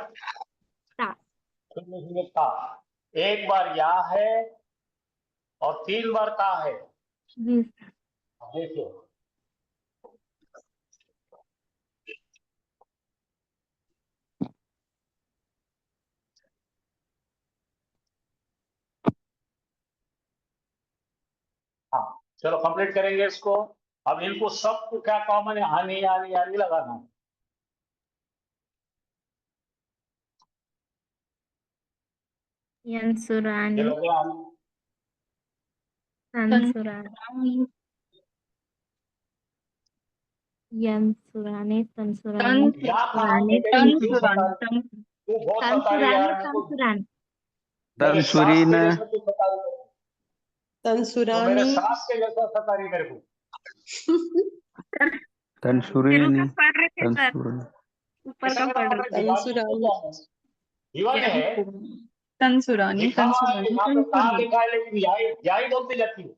ता फिर लिखेंगे ता एक बार या है और 3 बार ता है जी देखिए हाँ चलो कंप्लीट करेंगे इसको अब इनको सबको क्या कॉमन है आनी आनी आनी लगाना है ये यंसुरानी लोग आनी तंसुरानी यंसुरानी तंसुरानी या कहाँ तंसुरानी पे गई तू तंसुरानी बहुत बता रही यार मेरे को तंसुरानी मेरे सास के तंसुरीन जैसा तू बता रही है। तो मेरे तंसुरानी सास के जैसा सता रही मेरे को तंसुरीन पढ़ रहे थे सर तंसुरीन ऊपर का पढ़ रहे थे तंसुरानी दीवाने है तंसुरानी लिखा है तंसुरानी यहाँ पे कहाँ तंसुरानी लिखा है लेकिन या ही बोलती जाती है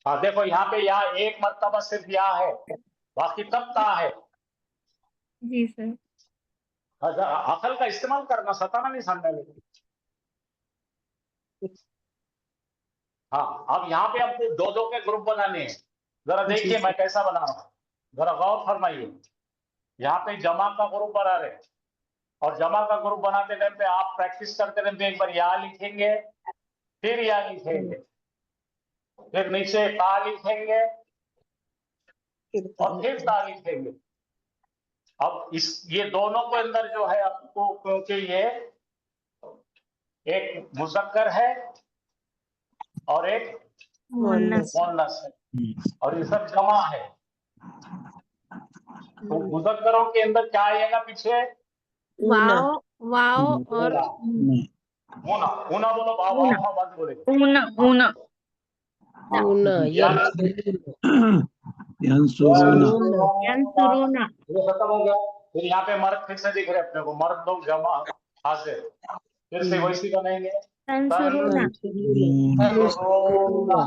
हाँ देखो यहाँ पे या एक मर्तबा सिर्फ या है बाकी तब ता है जी सर अच्छा, अकल का इस्तेमाल करना सताना नहीं समझा लेकिन हाँ अब यहाँ पे आपको 2-2 के ग्रुप बनाने हैं जरा जी देखिए मैं सर। कैसा बना रहा हूँ जरा गौर फरमाइए यहाँ पे जमा का ग्रुप बना रहे हैं और जमा का ग्रुप बनाते टाइम पे आप प्रैक्टिस करते रहते एक बार या लिखेंगे फिर या लिखेंगे फिर नीचे ता लिखेंगे और फिर ता लिखेंगे अब इस ये दोनों के अंदर जो है आपको क्योंकि ये एक मुजक्कर है और एक मुन्नस मुअन्नस है और ये सब जमा है तो मुजक्करों के अंदर क्या आएगा पीछे वाओ वाओ और ऊना ऊना ऊना बोलो वाव वाव वाव बंद बोलेगा ऊना ऊना यूना यंसुरुना यंसुरुना ये खत्म हो गया। फिर यहाँ पे मर्द फिर से दिख रहे अपने को, मर्द लोग जमा हाजिर, फिर से वैसी बनाएंगे। तंसुरुना तंसुरुना।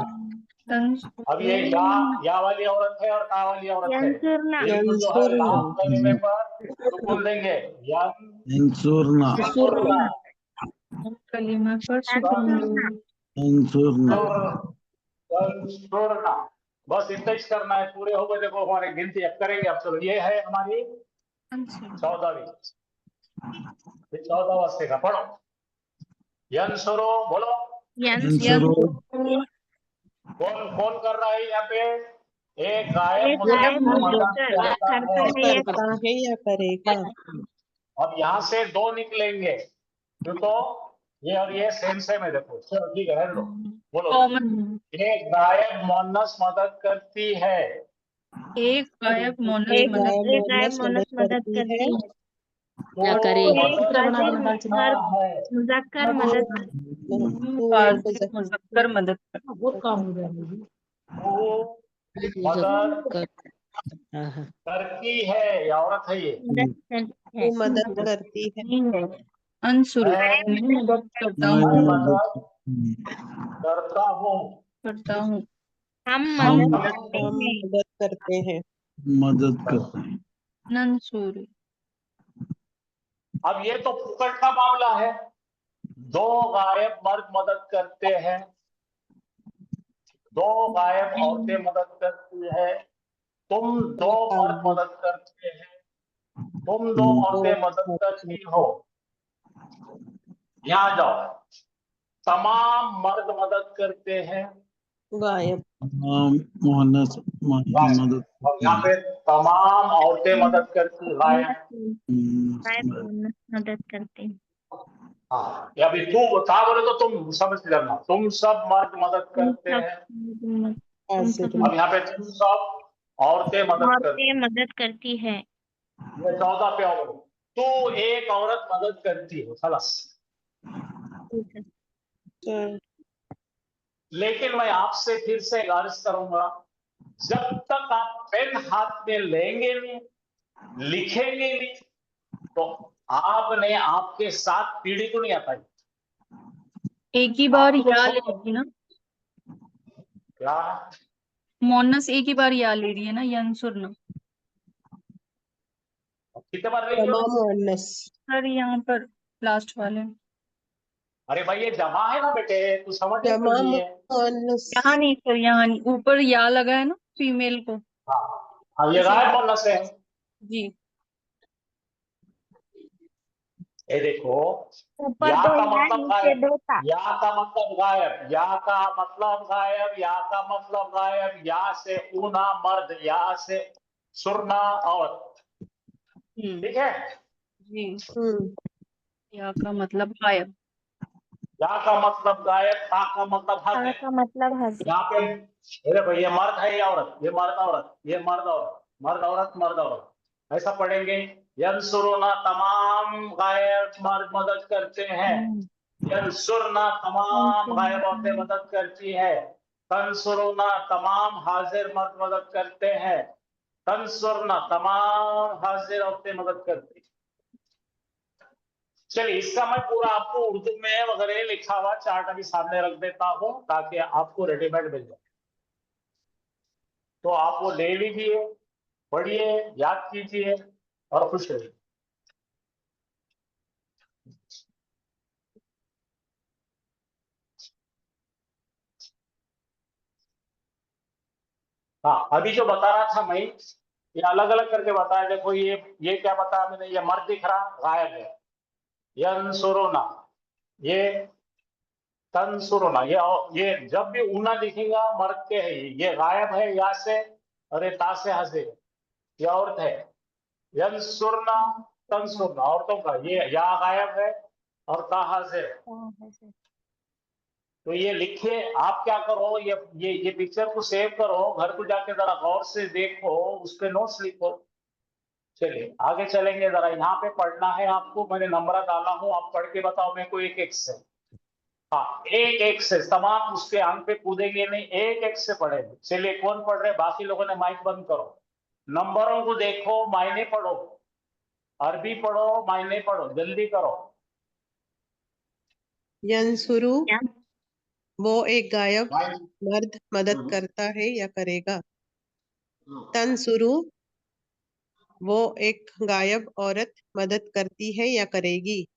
अब ये या वाली औरत है और ता वाली औरत है। यंसुरना बिल्कुल जो है लाम कलमे पर सुकून देंगे, यंसुरना यंसुरना। कलीमा पर तंसुरना यंसुरना तंसुरना। बस इतना ही करना है, पूरे हो गए। देखो हमारी गिनती अब करेंगे। अब चलो, ये है हमारी 14वीं, 14वां सीखा। पढ़ो यंसुरो, बोलो। यंसुरु कौन कौन कर रहा है यहाँ पे? एक गायब एक मदद गायब मदद करता करता है। है या करता है या करेगा? अब यहाँ से दो निकलेंगे, क्यों तो ये और ये सेम सेम है। देखो चलो ठीक है, रहने दो। बोलो, एक गायब मोनस मदद करती है। एक गायब मोनस एक मदद गायब मोनस मदद करती है। तो या करेगी। मदद गाजिब करता है। मुजक्कर मदद मुजक्कर मदद वो मदद करती है, या औरत है ये? मदद करती है। वो मदद करती है। अंसुरु मैं मदद करता मैं हूँ मदद करता हूँ। करता हूँ हम हम मदद करते हम हैं। मदद करते हैं। मदद करते हैं। नंसुरु। अब ये तो फुकट का मामला है। दो गायब मर्द मदद करते हैं, दो गायब औरतें मदद करती है, तुम दो मर्द मदद करते हैं, तुम दो औरतें मदद करती हो। यहाँ जाओ, तमाम मर्द मदद करते हैं। गायब मोहनस मदद और यहाँ पे तमाम औरतें मदद करती गायब। गायब मोनस मदद करते हैं। हाँ, या अभी तू था बोले तो तुम समझ लेना, तुम सब मर्द मदद करते हैं। अब यहाँ पे तुम सब औरतें मदद करती औरतें मदद करती है। ये 14 पे हो। तू एक औरत मदद करती हो, खलास। लेकिन मैं आपसे फिर से अर्ज करूंगा, जब तक आप पेन हाथ में लेंगे नहीं, लिखेंगे नहीं, तो आपने आपके साथ पीढ़ी को नहीं आता। एक ही बार या ले रही ना, क्या मोनस एक ही बार या ले रही है ना, यंसुरना। कितने बार लेंगे? तमाम मोहनस। सर यहाँ पर लास्ट वाले अरे भाई ये जमा है ना बेटे, तू समझ नहीं तमाम रही है। मोहनस। यहाँ नहीं सर, यहाँ नहीं, ऊपर या लगा है ना फीमेल को। हाँ, ये गायब मोनस है। जी ये देखो, ऊपर या दो का या मतलब नीचे गायब, दो ता। या का मतलब गायब, या का मतलब गायब, या का मतलब गायब, या से ऊना मर्द, या से सुरना औरत। ठीक है। जी। हम्म। या का मतलब गायब। या का मतलब गायब, ता का मतलब ता हाजिर। का मतलब हाजिर। यहाँ पे अरे भाई ये मर्द है, ये औरत, ये मर्द औरत, ये मर्द औरत, मर्द औरत, मर्द औरत, ऐसा पढ़ेंगे। यंसुरुना, तमाम गायब मर्द मदद करते हैं। यंसुरना, तमाम गायब औरतें मदद करती है। तंसुरुना, तमाम हाजिर मर्द मदद करते हैं। तंसुरना, तमाम हाजिर औरतें मदद करती हैं। चलिए, इसका मैं पूरा आपको उर्दू में वगैरह लिखा हुआ चार्ट अभी सामने रख देता हूं, ताकि आपको रेडीमेड मिल जाए। तो आप वो ले लीजिए, पढ़िए, याद कीजिए और खुश रहिए। हाँ, अभी जो बता रहा था मैं, ये अलग अलग करके बताया। देखो ये क्या बताया मैंने, ये मर्द दिख रहा, गायब है। यंसुरुना, ये तंसुरुना, ये जब भी ऊना दिखेगा मर्द के है, ये गायब है या से, और ये ता से हाजिर, ये औरत है। यंसुरना, तंसुरना, औरतों का, ये या गायब है और ता हाजिर है। तो ये लिखे, आप क्या करो, ये पिक्चर को सेव करो, घर को जाके जरा गौर से देखो, उस पे नोट्स लिखो। चलिए आगे चलेंगे, जरा यहाँ पे पढ़ना है आपको, मैंने नंबर डाला हूँ, आप पढ़ के बताओ मेरे को एक एक से। हाँ, एक एक से तमाम उसके आंख पे कूदेंगे नहीं, एक एक से पढ़ेंगे। चलिए, कौन पढ़ रहे? बाकी लोगों ने माइक बंद करो, नंबरों को देखो, मायने पढ़ो, अरबी पढ़ो, मायने पढ़ो, जल्दी करो। यंसुरु, क्या? वो एक गायब मायने। मर्द मदद करता है या करेगा। तंसुरु, वो एक गायब औरत मदद करती है या करेगी। ऊपर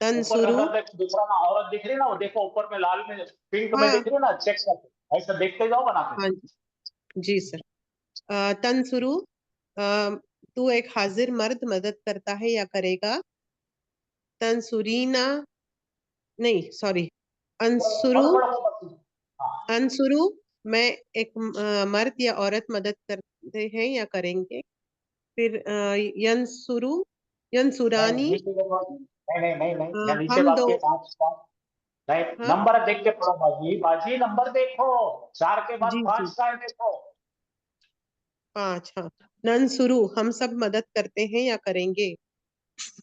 तंसुरु, नजर देखो, दूसरा ना औरत दिख रही ना, वो देखो ऊपर में लाल में पिंक में हाँ दिख रही ना, चेक करके ऐसा देखते जाओ बना के। हाँ जी सर। तंसुरु, तू एक हाजिर मर्द मदद करता है या करेगा। तंसुरीना, नहीं सॉरी, अंसुरु, पढ़ो पढ़ो पढ़ो। हाँ, अंसुरु, मैं एक मर्द या औरत मदद करते हैं या करेंगे। फिर यंसुरु, नहीं यंसुरानी, नीचे देखो, नहीं नहीं नहीं नहीं, यहाँ नीचे हम दो, बाकी है, पांच पांच। नहीं, हाँ नंबर देख के पढ़ो बाजी, बाजी नंबर देखो, 4 के बाद जी 5 का है, देखो। 5, हाँ। नंसुरु, हम सब मदद करते हैं या करेंगे।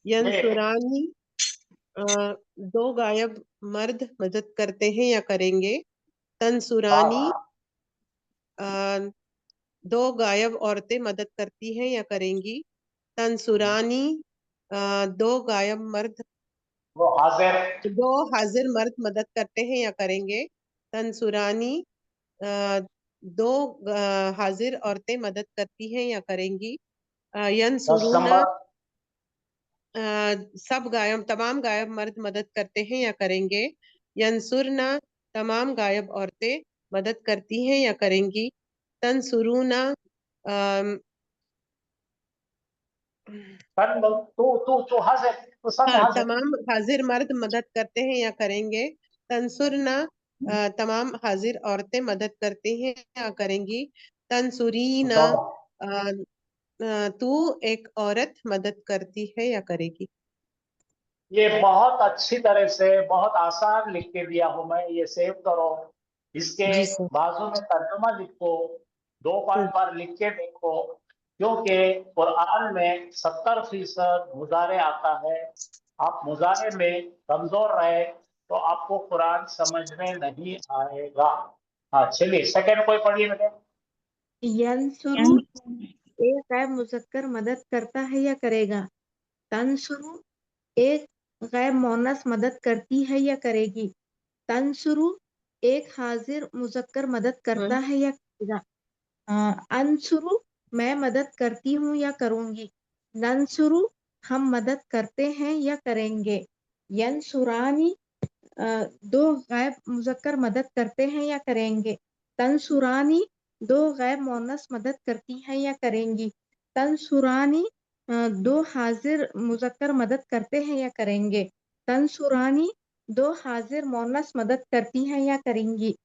यंसुरानी, दो गायब मर्द मदद करते हैं या करेंगे। तंसुरानी, दो गायब औरतें मदद करती हैं या करेंगी। तंसुरानी, दो गायब मर्द, वो हाजिर। दो हाजिर मर्द मदद करते हैं या करेंगे। तंसुरानी, दो हाजिर औरतें मदद करती हैं या करेंगी। 10 यंसुरूना, नंबर। सब गायब, तमाम गायब मर्द मदद करते हैं या करेंगे। यंसुरना, तमाम गायब औरतें मदद करती हैं या करेंगी। तंसुरूना, अम, कर लो, तू हाजिर, तू सब में हाँ, हाजिर। तमाम हाजिर मर्द मदद करते हैं या करेंगे। तंसुरना, तमाम हाजिर औरतें मदद करती हैं या करेंगी। तंसुरीना, 14। तू एक औरत मदद करती है या करेगी। ये बहुत अच्छी तरह से, बहुत आसान लिख के दिया हूं मैं, ये सेव करो। इसके जी सर। बाजू में तर्जुमा लिखो, 2-5 हम्म, बार लिख के देखो, क्योंकि कुरान में 70% मुजारे आता है। आप मुजारे में कमजोर रहे तो आपको कुरान समझ में नहीं आएगा। हाँ, चलिए सेकंड कोई पढ़िए बेटे। यंसुरु, एक गैर मुजक्कर मदद करता है या करेगा। तंसुरु, एक गैर मोनस मदद करती है या करेगी। तंसुरु, एक हाजिर मुजक्कर मदद करता है या करेगा। अंसुरु, मैं मदद करती हूँ या करूंगी। नंसुरु, हम मदद करते हैं या करेंगे। यंसुरानी, दो गैर मुजक्कर मदद करते हैं या करेंगे। तंसुरानी, दो गैर मोनस मदद करती हैं या करेंगी। तंसुरानी, दो हाजिर मुजक्कर मदद करते हैं या करेंगे। तंसुरानी, दो हाजिर मोनस मदद करती हैं या करेंगी।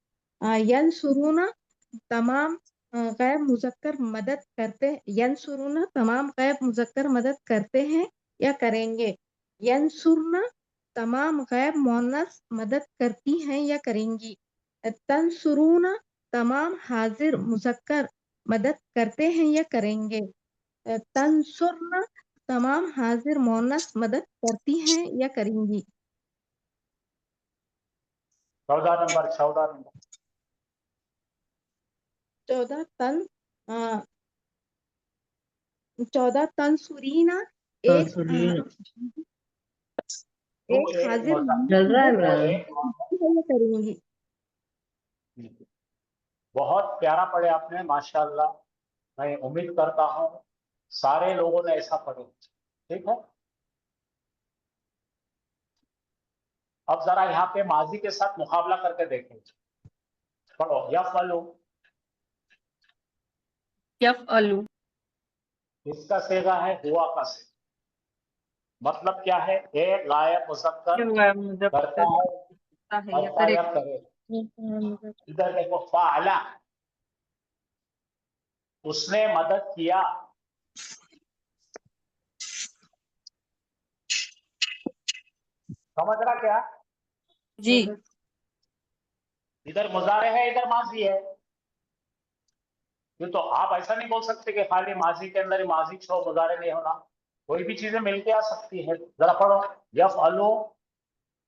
यंसुरूना, तमाम गैर मुजक्कर मदद करते, यंसुरूना तमाम गैर मुजक्कर मदद करते हैं या करेंगे। यंसुरना, तमाम गैर मोनस मदद करती हैं या करेंगी। तंसुरूना, तमाम हाजिर मुजक्कर मदद करते हैं या करेंगे। तंसुरना, तमाम हाजिर मोनस मदद करती हैं या करेंगी। 14 नंबर, 14 नंबर। 14 तंसुरीना, एक तंसुरीन तो एक हाजिर चल रहा है मदद ना। करती है या करेंगी। बहुत प्यारा पढ़े आपने, माशाल्लाह। मैं उम्मीद करता हूं सारे लोगों ने ऐसा पढ़े। ठीक है, अब जरा यहाँ पे माजी के साथ मुकाबला करके देखें। पढ़ो, यफ़अलु। यफ़अलु, इसका सेगा है हुआ का सेगा। मतलब क्या है? एक गायब मुज़क्कर करता है, या करता या करे। इधर देखो, फ़अला, उसने मदद किया। समझ रहा क्या? जी। इधर मुजारे है, इधर माजी है। ये तो आप ऐसा नहीं बोल सकते कि खाली माजी के अंदर ही माजी छो, मुजारे नहीं होना। कोई भी चीजें मिलके आ सकती है। जरा पढ़ो, यफ़अलु,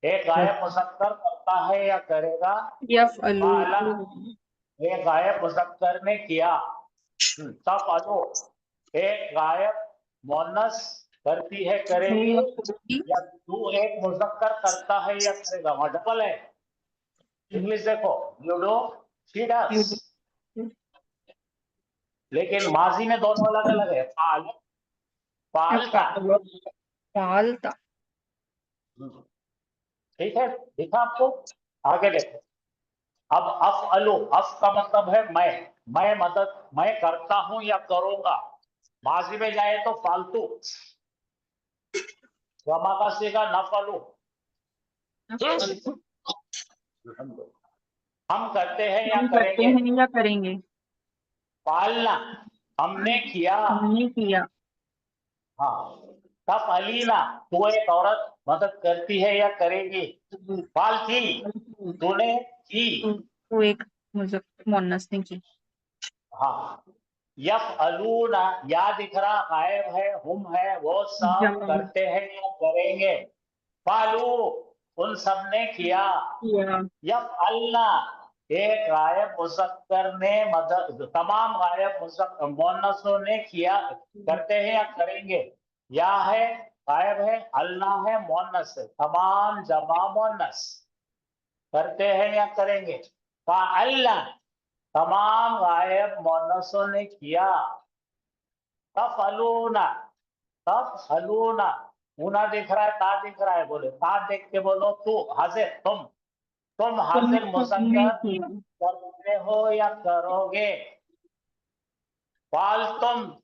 एक गायब मुज़क्कर करता है या करेगा? यफ़अलु फाला, एक गायब मुज़क्कर ने किया। तब अलो, एक गायब मोनस करती है करेगी, या तू एक मुज़क्कर करता है या करेगा? वहां डबल है। इंग्लिश देखो, यू डू, शी डज, लेकिन माजी में दोनों अलग अलग है। फाल, फालता, फालता। ठीक है, दिखा आपको? आगे देखो, अब अफ अलो, अफ का मतलब है मैं मदद, मैं करता हूं या करूंगा। माजी में जाए तो फालतू, जमा का सीगा नफलू। हम करते हैं या हम करते करेंगे? हैं या करेंगे? पालना, हमने किया। हमने किया। हाँ, तब अलीना, तू एक औरत मदद करती है या करेगी? पाल थी, तूने की। तो एक मुन्नस ने की। हाँ, यफ अलूना, या दिख रहा गायब है, हम है, वो सब जमा करते हैं या करेंगे। फालू, उन सब ने किया। किया। यफ अलना, एक गायब मुज़क्कर ने मदद, तमाम गायब मुज़क्कर मुअन्नसों ने किया, करते हैं या करेंगे। या है गायब है, अल्लाह है मुअन्नस है, तमाम जमा मुअन्नस, करते हैं या करेंगे। फाअल्ला, तमाम गायब मुअन्नसों ने किया। तफअलूना, तफअलूना, ऊना दिख रहा है, ता दिख रहा है, बोले ता देख के बोलो तू हाजिर, तुम हाजिर तुमने मुज़क्कर किया। करते हो या करोगे। फाल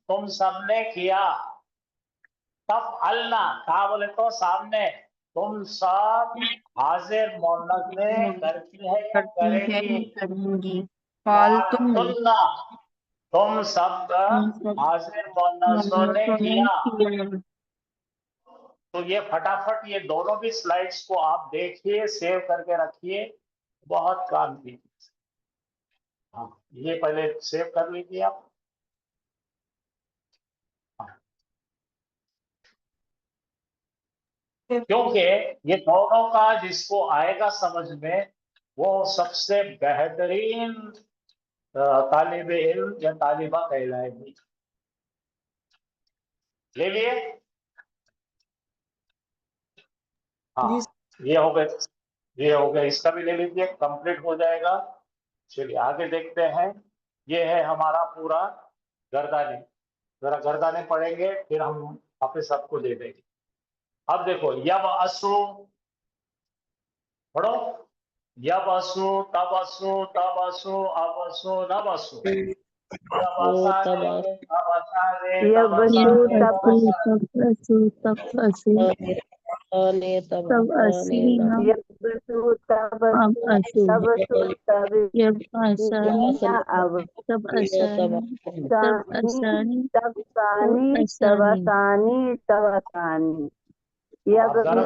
तुम सबने किया। तब अल्लाह, ता बोले तो सामने, तुम सब हाजिर मुअन्नस ने करती है या करती है करेगी। करेंगी। फाल तुम फालतुन्ना, तुम सब हाजिर मुअन्नसों ने किया। तो ये फटाफट ये दोनों भी स्लाइड्स को आप देखिए, सेव करके रखिए, बहुत काम की। हाँ, ये पहले सेव कर लीजिए आप। क्योंकि ये दोनों का जिसको आएगा समझ में, वो सबसे बेहतरीन तालिबे इल्म या तालिबा कहलाएगी। ले लिए? हाँ, ये हो गए, ये हो गया, इसका भी ले लीजिए, कंप्लीट हो जाएगा। चलिए आगे देखते हैं। ये है हमारा पूरा गर्दाने, जरा गर्दाने पढ़ेंगे, फिर हम वापस सबको दे देंगे। अब देखो, यब असु, पढ़ो, यब असु, तब असु, तब असु, अब असु, नब असु, यब असा दे, तब असा दे, तब असा दे, तब असा दे। तब असू, तब असीना, अब असू, यब आसानी, तब आसानी, तब आसानी, तब आसानी, आप जरा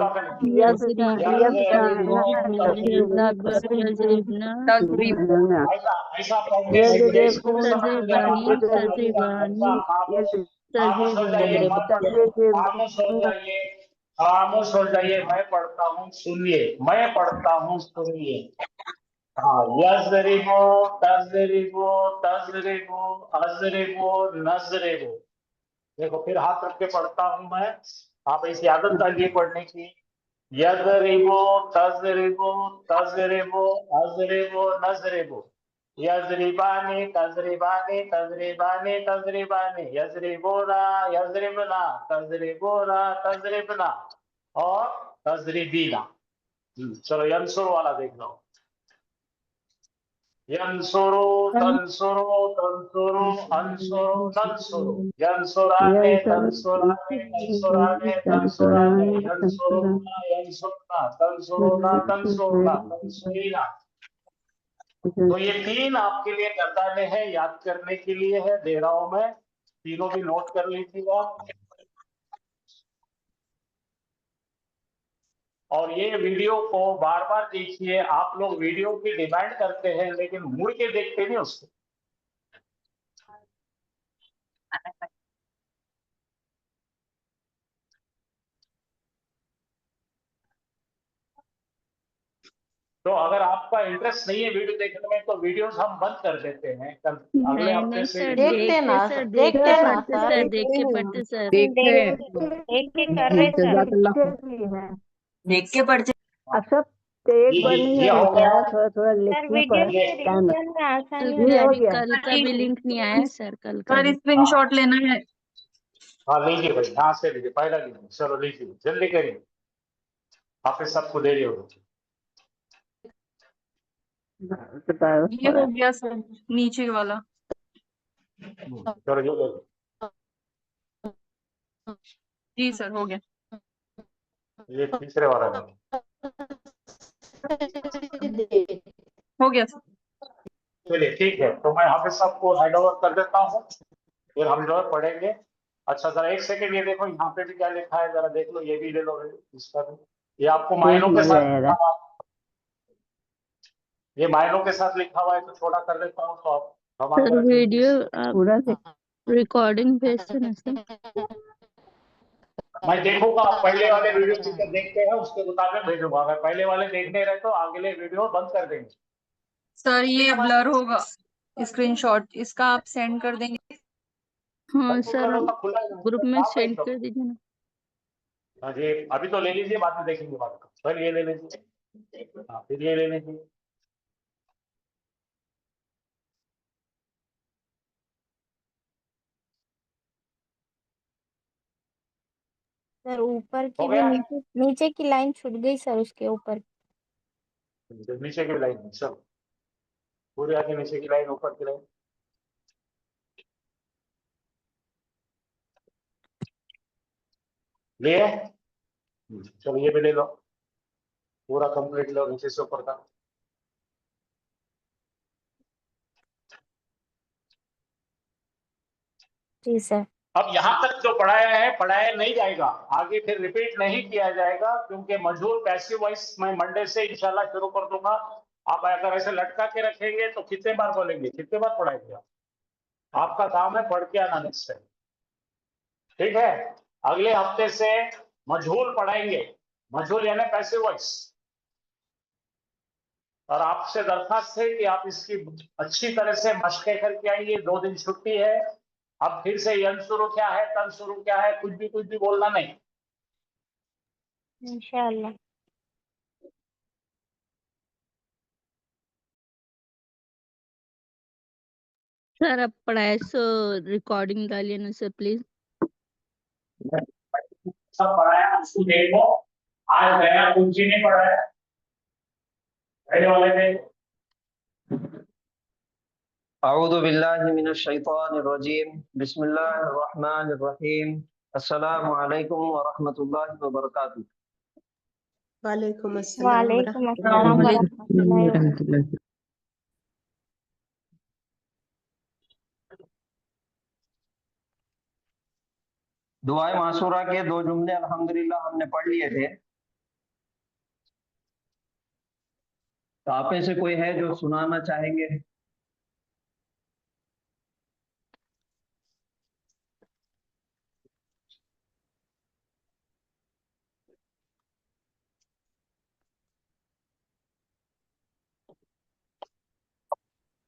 यजरिबू, यजरिबा, यजरिबना, तजरीब। ऐसा पढ़ने से इसको भी समझ में जाएगा। तजरिबानी, तजरिबानी, खामोश हो जाइए, तजरिबानी, खामोश हो जाइए, खामोश हो जाइए। मैं पढ़ता हूँ सुनिए, मैं पढ़ता हूँ सुनिए। हाँ, यजरिबो, तजरिबो, तजरिबो, अजरिबो, नजरिबो। देखो, फिर हाथ रख के पढ़ता हूँ मैं, आप ऐसी आदत डालिए पढ़ने की। यजरिबो, तजरिबो, तजरिबो, अजरिबो, नजरिबो। यजरिबानी, तजरिबानी, तजरिबानी, तजरिबानी, यजरिबोना, यजरिबना, तजरिबोना, तजरिबना, और तजरिबीना। चलो यंसुर वाला देख लो। यंसुरु, तंसुरु, तंसुरु, अंसुरु, नंसुरु, यंसुराने, तंसुराने, तंसुराने, तंसुराने, यंसुरुना, यंसुरना, तंसुरुना, तंसुरना, तंसुरीना। तो ये तीन आपके लिए गर्दाने हैं, याद करने के लिए है, दे रहा हूं मैं, तीनों भी नोट कर लीजिएगा। और ये वीडियो को बार बार देखिए। आप लोग वीडियो की डिमांड करते हैं, लेकिन मुड़ के देखते नहीं उसको। तो अगर आपका इंटरेस्ट नहीं है वीडियो देखने में तो वीडियोस हम बंद कर देते हैं। कल अगले नहीं हफ्ते नहीं से सर, देखते ना सर, सर, देख के देखते ना पढ़ते सर। सर, देख के पढ़ते सर। देख के कर रहे सर। देख के पढ़ते। अच्छा एक बार नहीं ये हो होता गया। है, थोड़ा थोड़ा सर लिखने वीडियो पर में टाइम रिवीजन में आसानी हो ये हो जाएगी। गया। कल का भी लिंक नहीं आया है सर, कल का सर भी। स्क्रीनशॉट लेना है। हाँ लीजिए भाई, यहाँ से लीजिए, पहला लीजिए, चलो लीजिए, जल्दी करिए, हाफिज सबको दे रही हो। बताओ ये हो गया सर, नीचे वाला। चलो जो लो। जी सर, हो गया। ये तीसरे वाला लो। हो गया सर। चलिए ठीक है, तो मैं हाफिज साहब को हैंड ओवर कर देता हूँ, फिर हम जो है पढ़ेंगे। अच्छा जरा एक सेकंड ये देखो, यहाँ पे भी क्या लिखा है, जरा देख लो, ये भी ले लो इसका भी। ये आपको मायनों के साथ लिखा हुआ है। ये मायनों के साथ लिखा हुआ है, तो छोटा कर देता हूँ तो आप हमारे सर रखेंगे। वीडियो पूरा रिकॉर्डिंग भेजते ना सर। मैं देखूंगा, पहले वाले वीडियो जितने देखते हैं उसके मुताबिक भेजूंगा। अगर पहले वाले देखने रहे तो अगले वीडियो बंद कर देंगे। सर ये ब्लर होगा स्क्रीनशॉट, इसका आप सेंड कर देंगे। हाँ तो सर, करो तो खुला है, ग्रुप में आप सेंड देख लो। कर दीजिए ना। हाँ जी, अभी तो ले लीजिए, बाद में देखेंगे बाद में। पहले ये ले लीजिए, हाँ फिर ये ले लीजिए। सर ऊपर की हो भी गया, नीचे की लाइन छूट गई सर, उसके ऊपर। नीचे की लाइन, चलो पूरी आगे नीचे की लाइन, ऊपर की लाइन। लिए, चलो ये भी ले लो, पूरा कंप्लीट लो नीचे से ऊपर तक। जी सर। अब यहाँ तक जो पढ़ाया है पढ़ाया नहीं जाएगा, आगे फिर रिपीट नहीं किया जाएगा, क्योंकि मजबूर पैसिव वॉइस मैं मंडे से इंशाल्लाह शुरू कर दूंगा। आप अगर ऐसे लटका के रखेंगे तो कितने बार बोलेंगे, कितने बार पढ़ाएंगे आप? आपका काम है पढ़ के आना नेक्स्ट टाइम, ठीक है? अगले हफ्ते से मजहूल पढ़ाएंगे, मजहूल यानी पैसिव वॉइस। और आपसे दरखास्त है कि आप इसकी अच्छी तरह से मशक़ें करके आइए। 2 दिन छुट्टी है, अब फिर से यंसुरु क्या है, तंसुरु क्या है, कुछ भी बोलना नहीं। इंशाल्लाह। सर अब पढ़ाए सो रिकॉर्डिंग डालिए ना सर प्लीज। सब पढ़ाया उसको देखो, आज नया कुछ नहीं पढ़ाया, पहले वाले में। अऊज़ु बिल्लाहि मिनश शैतानिर रजीम, बिस्मिल्लाहिर रहमानिर रहीम, अस्सलामु अलैकुम व रहमतुल्लाहि व बरकातुहू। वालेकुम अस्सलाम वालेकुम अस्सलाम वरहमतुल्लाह। वरहमतुल्लाहि वबरकातुहू। दुआए मासूरा के 2 जुमले अल्हम्दुलिल्लाह हमने पढ़ लिए थे। तो आप में से कोई है जो सुनाना चाहेंगे?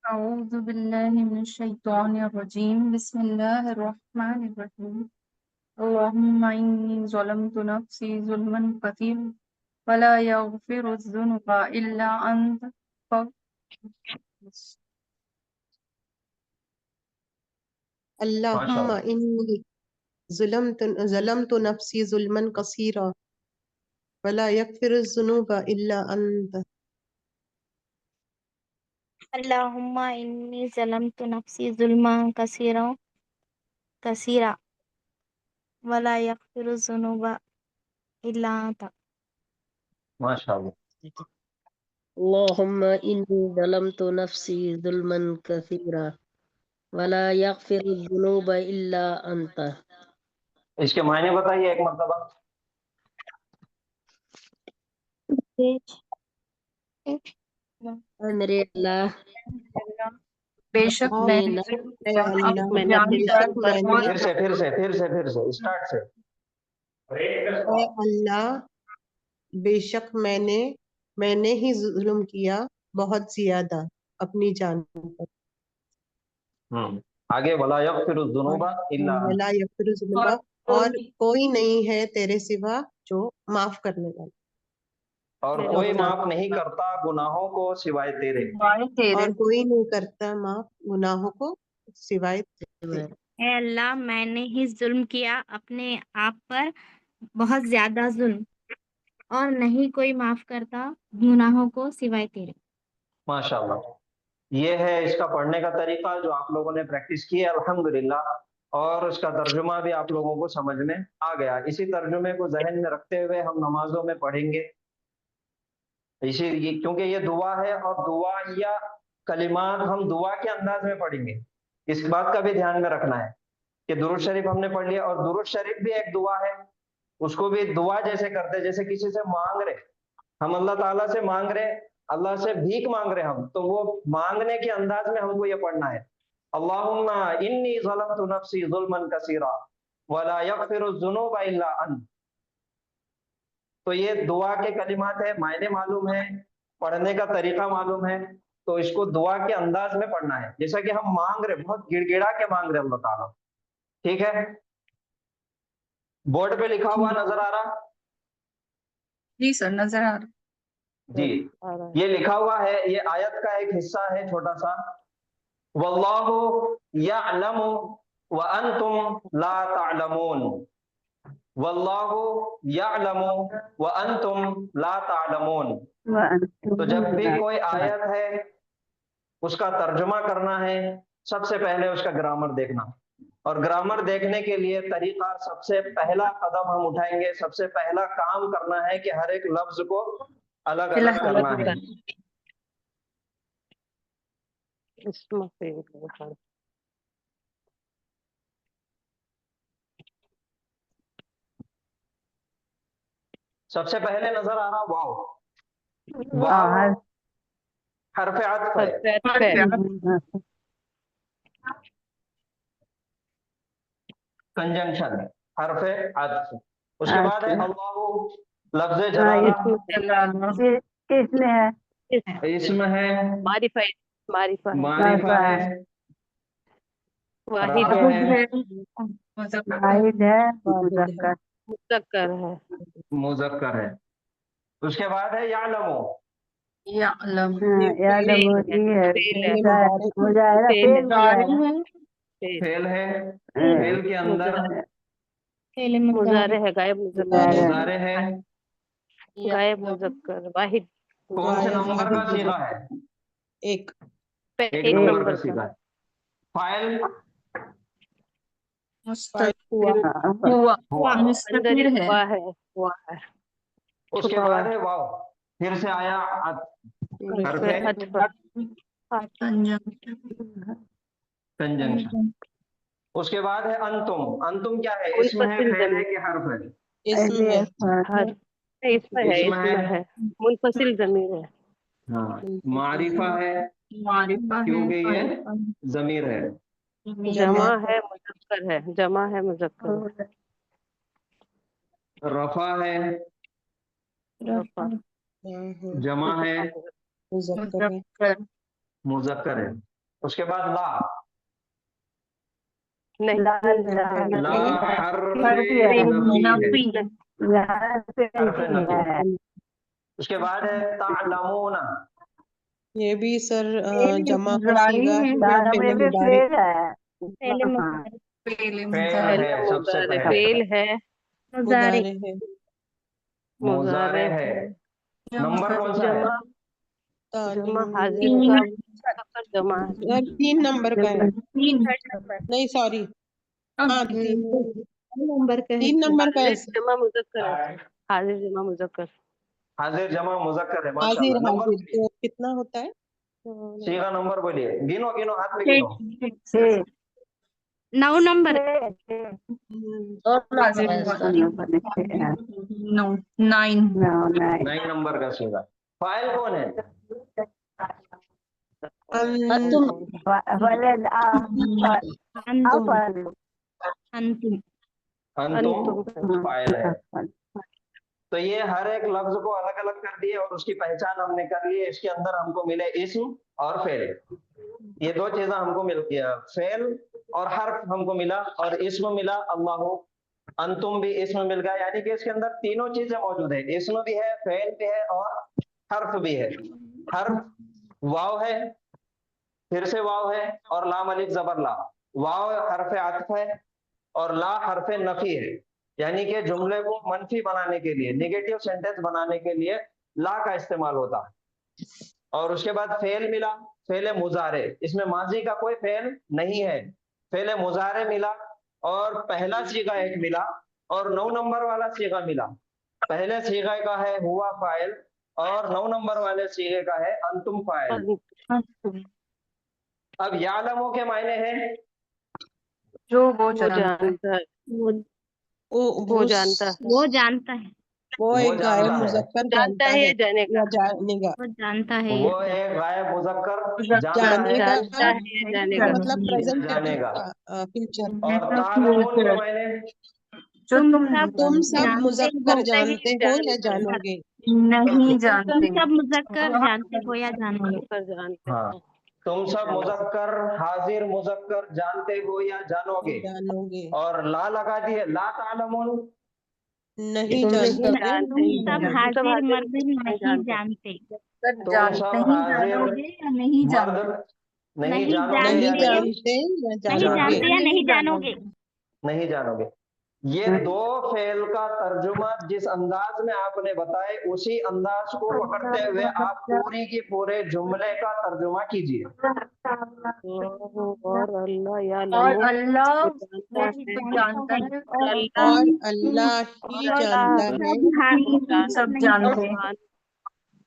अऊज़ु बिल्लाहि मिनश शैतानिर रजीम, बिस्मिल्लाहिर रहमानिर रहीम। अल्लाहुम्मा इन्नी ज़लमतु नफ्सी ज़ुल्मन कसीरा वला यग़फिरुज़्ज़ुनुबा इल्ला अंत अल्लाहुम्मा इन्नी ज़लमतु नफ्सी ज़ुल्मन कसीरा वला यग़फिरुज़्ज़ुनूबा इल्ला अंत। अल्लाहुम्मा इन्नी ज़लमतु नफ्सी ज़ुल्मन कसीरा वला यग़फिरुज़्ज़ुनूबा इल्ला अंत। माशाअल्लाह। अल्लाहुम्मा इन्नी ज़लमतु नफ्सी ज़ुल्मन कसीरा वला यग़फिरुज़्ज़ुनूबा इल्ला अंता। इसके मायने बताइए एक मरतबा। मेरे अल्लाह, बेशक और मैंने ऐ अल्लाह, आपको जानकर बेशक मैंने, फिर से स्टार्ट से। ऐ अल्लाह, बेशक मैंने मैंने ही जुल्म किया बहुत ज्यादा अपनी जान पर। आगे वला यग़फिरु ज़ुनूबा इल्ला अंत। वला यग़फिरु ज़ुनूबा, और कोई नहीं है तेरे सिवा जो माफ करने वाला। और कोई माफ नहीं करता गुनाहों को सिवाय तेरे। और कोई नहीं करता माफ गुनाहों को सिवाय तेरे। ए अल्लाह, मैंने ही जुल्म किया अपने आप पर, बहुत ज्यादा जुल्म, और नहीं कोई माफ करता गुनाहों को सिवाय तेरे। माशाअल्लाह, ये है इसका पढ़ने का तरीका जो आप लोगों ने प्रैक्टिस की है अल्हम्दुलिल्लाह, और उसका तर्जुमा भी आप लोगों को समझ में आ गया। इसी तर्जुमे को जहन में रखते हुए हम नमाजों में पढ़ेंगे, क्योंकि ये दुआ है और दुआ या कलिमात हम दुआ के अंदाज में पढ़ेंगे। इस बात का भी ध्यान में रखना है कि दुरूद शरीफ हमने पढ़ लिया, और दुरूद शरीफ भी एक दुआ है, उसको भी दुआ जैसे करते, जैसे किसी से मांग रहे, हम अल्लाह ताला से मांग रहे, अल्लाह से भीख मांग रहे हम, तो वो मांगने के अंदाज में हमको ये पढ़ना है। अल्लाहुम्मा इन्नी ज़लमतु नफ्सी ज़ुल्मन कसीरा वला यग़फिरु ज़ुनूबा इल्ला अंत। तो ये दुआ के कलिमात है, मायने मालूम है, पढ़ने का तरीका मालूम है, तो इसको दुआ के अंदाज में पढ़ना है, जैसा कि हम मांग रहे, बहुत गिड़गिड़ा के मांग रहे अल्लाह ताला। ठीक है, बोर्ड पे लिखा हुआ नजर आ रहा? जी सर, नजर आ रहा। जी, ये लिखा हुआ है, ये आयत का एक हिस्सा है छोटा सा। वल्लाहु यअलमु व अंतुम ला तालमून। वल्लाहु यअलमु व अंतुम ला तालमून। तो जब भी कोई आयत है उसका तर्जुमा करना है, सबसे पहले उसका ग्रामर देखना, और ग्रामर देखने के लिए तरीका, सबसे पहला कदम हम उठाएंगे, सबसे पहला काम करना है कि हर एक लफ्ज को अलग अलग करना है। सबसे पहले नजर आ रहा वाव। वाव हरफ अत्फ है, कंजंक्शन, हरफ अत्फ। उसके बाद है अल्लाहु, लफ्ज जलाला, इसमें है, इसम है, मारिफा मारिफा मारिफा है, वाहिद राफ़ है, वाहिद है, मुज़क्कर मुज़क्कर है, मुज़क्कर है। उसके बाद है यालमु, यालम, यालमु है, मुजाहिरा फेल है, फेल के अंदर मुजारे है, गायब मुज़क्कर मुज़ारे है। गायब मुज़क्कर वाहिद, कौन से नंबर का सीगा है? एक एक नंबर का सीगा है। फाइल हुआ, मुस्तक़िल है। हुआ है। उसके बाद है वाव, फिर से आया कंजंक्शन। उसके बाद है अंतुम। अंतुम क्या है? इसमें है, फेल है कि हर्फ है? इसमें है, मुनफसिल ज़मीर है। हाँ, मारिफा है, मारिफा क्योंकि है, ये ज़मीर है। जमा है, मुज़क्कर है, जमा है, मुज़क्कर है। रफा है, रफ़ा, जमा है, मुज़क्कर है। मुज़क्कर, मुज़क्कर है। उसके बाद ला, नहीं ला हर्फ नफ़ी। उसके बाद है तालमूना, ये भी सर जमा का सीगा है, पहले मुबारिक फेल है, सबसे पहले फेल है, मुजारे है। मुज़ारे है। नंबर कौन सा है? जमा हाजिर का मुज़क्कर जमा है। सर 3 नंबर का है, नहीं सॉरी, हाँ 3 नंबर का है 3 नंबर का है हाजिर जमा मुज़क्कर है, हाजिर जमा मुज़क्कर, हाजिर जमा मुज़क्कर है। हाजिर माशाअल्लाह। नंबर हाजिर तो कितना होता है? सीगा नंबर बोलिए, गिनो गिनो, हाथ में गिनो। 9 नंबर। नो 9 9 नंबर का सीगा। फाइल कौन है? अंतुम, अंतुम, अंतुम फाइल है। तो ये हर एक लफ्ज को अलग अलग कर दिए और उसकी पहचान हमने कर ली है। इसके अंदर हमको मिले इस्म और फेल, ये दो चीजें हमको मिल गया, फेल और हर्फ हमको मिला और इस्म मिला अल्लाह, अंतुम भी इस्म मिल गया, यानी कि इसके अंदर तीनों चीजें मौजूद है, इस्म भी है, फेल भी है और हर्फ भी है। हर्फ वाव है, फिर से वाव है और लाम अलिफ जबर ला। वाव हर्फ आतफ है और ला हर्फ नफी है, यानी कि जुमले को मनफी बनाने के लिए, नेगेटिव सेंटेंस बनाने के लिए ला का इस्तेमाल होता है। और उसके बाद फेल मिला, फेल मुजारे, इसमें माजी का कोई फेल नहीं है, फेल मुजारे मिला और पहला सीगा एक मिला और 9 नंबर वाला सीगा मिला। पहले सीगे का है हुआ फाइल और 9 नंबर वाले सीगे का है अंतुम फाइल। अब यालमो के मायने हैं जो वो जानता है, वो जानता है, वो जानता है, वो वो एक गायब जानता है, मुजक्कर जानता है या जानेगा, या जानेगा। वो जानता है वो एक गायब मुजक्कर जानता जानेगा जानता है या जानेगा, मतलब प्रेजेंट जानेगा। फ्यूचर। और तालमून के मायने जो तुम तुम सब तुम सब जानते मुजक्कर हो, जानते हो या जानोगे। नहीं तुम जानते। सब मुजक्कर जानते हो या जानोगे। पर जानते हाँ, हैं, तुम सब मुजक्कर हाजिर मुजक्कर जानते हो या जानोगे। जानोगे और ला लगा दिए, ला तालमून, नहीं तुम नहीं जानते। जानते, तुम सब हाजिर मर्द नहीं जानते, तुम सब हाजिर नहीं मर्द नहीं नहीं जानोगे नहीं या जानते या नहीं जानोगे। जानते या नहीं जानोगे। नहीं जानोगे। ये दो फेल का तर्जुमा जिस अंदाज में आपने बताए उसी अंदाज को पकड़ते हुए आप पूरी की पूरे जुमले का तर्जुमा कीजिए। और अल्लाह या और अल्लाह जानता है, जानता है और अल्लाह ही जानता है सब जानते हैं।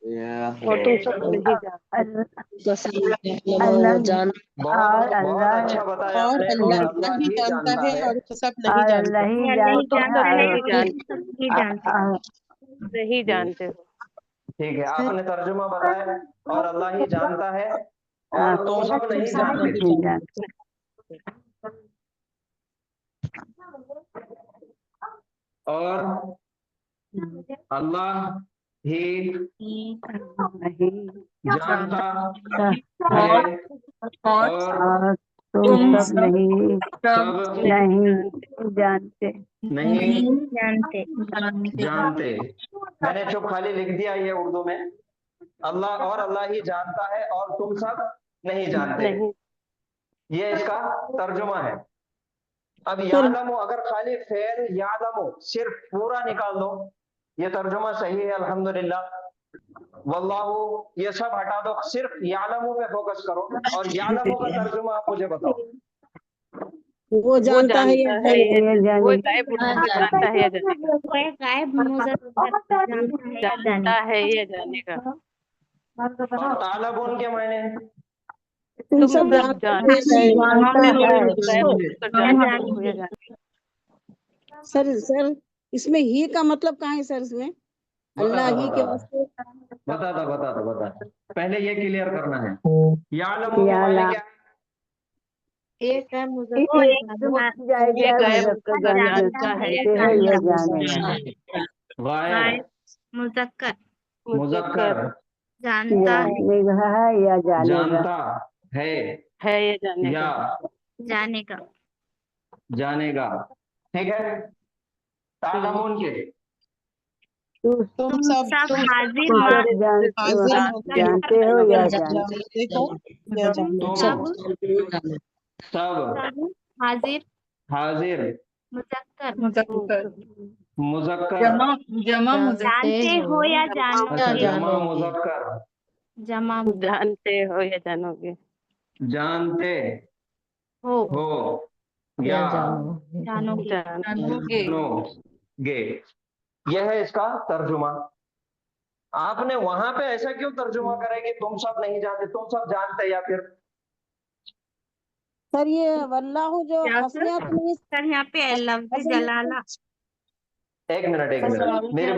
और तुम सब नहीं जानते, बहुत अच्छा बताया और आपने। और अल्लाह ही ही जानता है है। और सब नहीं जानते। या नहीं जानता है नहीं और तुम सब नहीं जानते। नहीं जानते हो। ठीक है, आपने तर्जुमा बताया और अल्लाह ही जानता है और तुम सब नहीं जानते। और अल्लाह ही जानता है और तुम सब नहीं जानते। जानते। मैंने चुप खाली लिख दिया ये उर्दू में, अल्लाह और अल्लाह ही जानता है और तुम सब नहीं जानते। ये इसका तर्जुमा है। अब यालमो, अगर खाली फेल यालमो सिर्फ पूरा निकाल दो, ये तर्जुमा सही है अल्हम्दुलिल्लाह। वल्लाहु ये सब हटा दो, सिर्फ यालमो पे फोकस करो और यालमो का तर्जुमा आप मुझे बताओ। वो जानता है या जानेगा, वो गायब जानता है या जानेगा, वो एक गायब मुजक्कर जानता है या जानता जानेगा। है या जानेगा। और तालबुन के मायने तुम सब जानते जानोगे। सर इसमें ही का मतलब कहाँ है सर? इसमें अल्लाह ही के वास्ते बता पहले ये क्लियर करना है। यालमो के मायने क्या है? एक है वो मुजक्कर जानता है या जानेगा। गायब मुजक्कर मुजक्कर जानता जानता है या जानेगा, या जानेगा। जानेगा। ठीक है, तालमुन के तुम सब हाजिर जानते हो या जानते हो या तुम जानते। सब हाजिर हाजिर मुजक्कर मुजक्कर जमा जानते हो या जानोगे। जमा मुजक्कर जमा जानते हो या जानोगे, जानते हो या जानोगे। जानोगे। यह है इसका तर्जुमा। आपने वहां पे ऐसा क्यों तर्जुमा करेंगे, तुम सब नहीं जानते, तुम सब जानते, या फिर सर ये वल्लाहु जो खसमियत में सर यहाँ पे लफ्ज़ जलाला। एक मिनट मेरी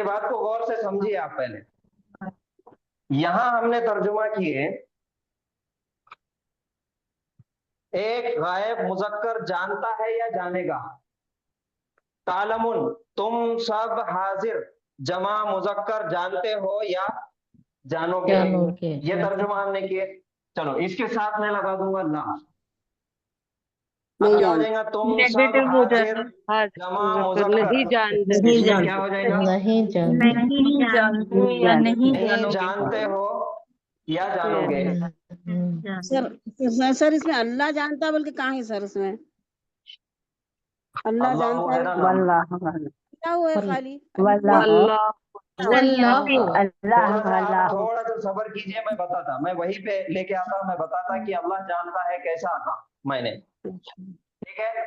बात को गौर से समझिए आप। पहले यहां हमने तर्जुमा किए, एक गायब मुजक्कर जानता है या जानेगा। तालमुन तुम सब हाजिर जमा मुजक्कर जानते हो या जानोगे, ये तर्जुमा हमने किए। चलो इसके साथ मैं लगा दूंगा ला। अब क्या हो जाएगा, तुम सब नेगेटिव हो हाजिर जाएगा। जमा मुजक्कर, नहीं जानते इसमें क्या हो जाएगा, नहीं जानते नहीं जानते या नहीं नहीं जानोगे। जानते हो या जानोगे। सर सर इसमें अल्लाह जानता है बल्कि कहाँ है सर इसमें अल्लाह अल्लाह जानता है है ना नाम। क्या हुआ है खाली वल्लाह थोड़ा सा आप थोड़ा सा सब्र कीजिए, मैं बताता, मैं वहीं पे लेके आता, मैं बताता कि अल्लाह जानता है कैसा आता मैंने, ठीक है।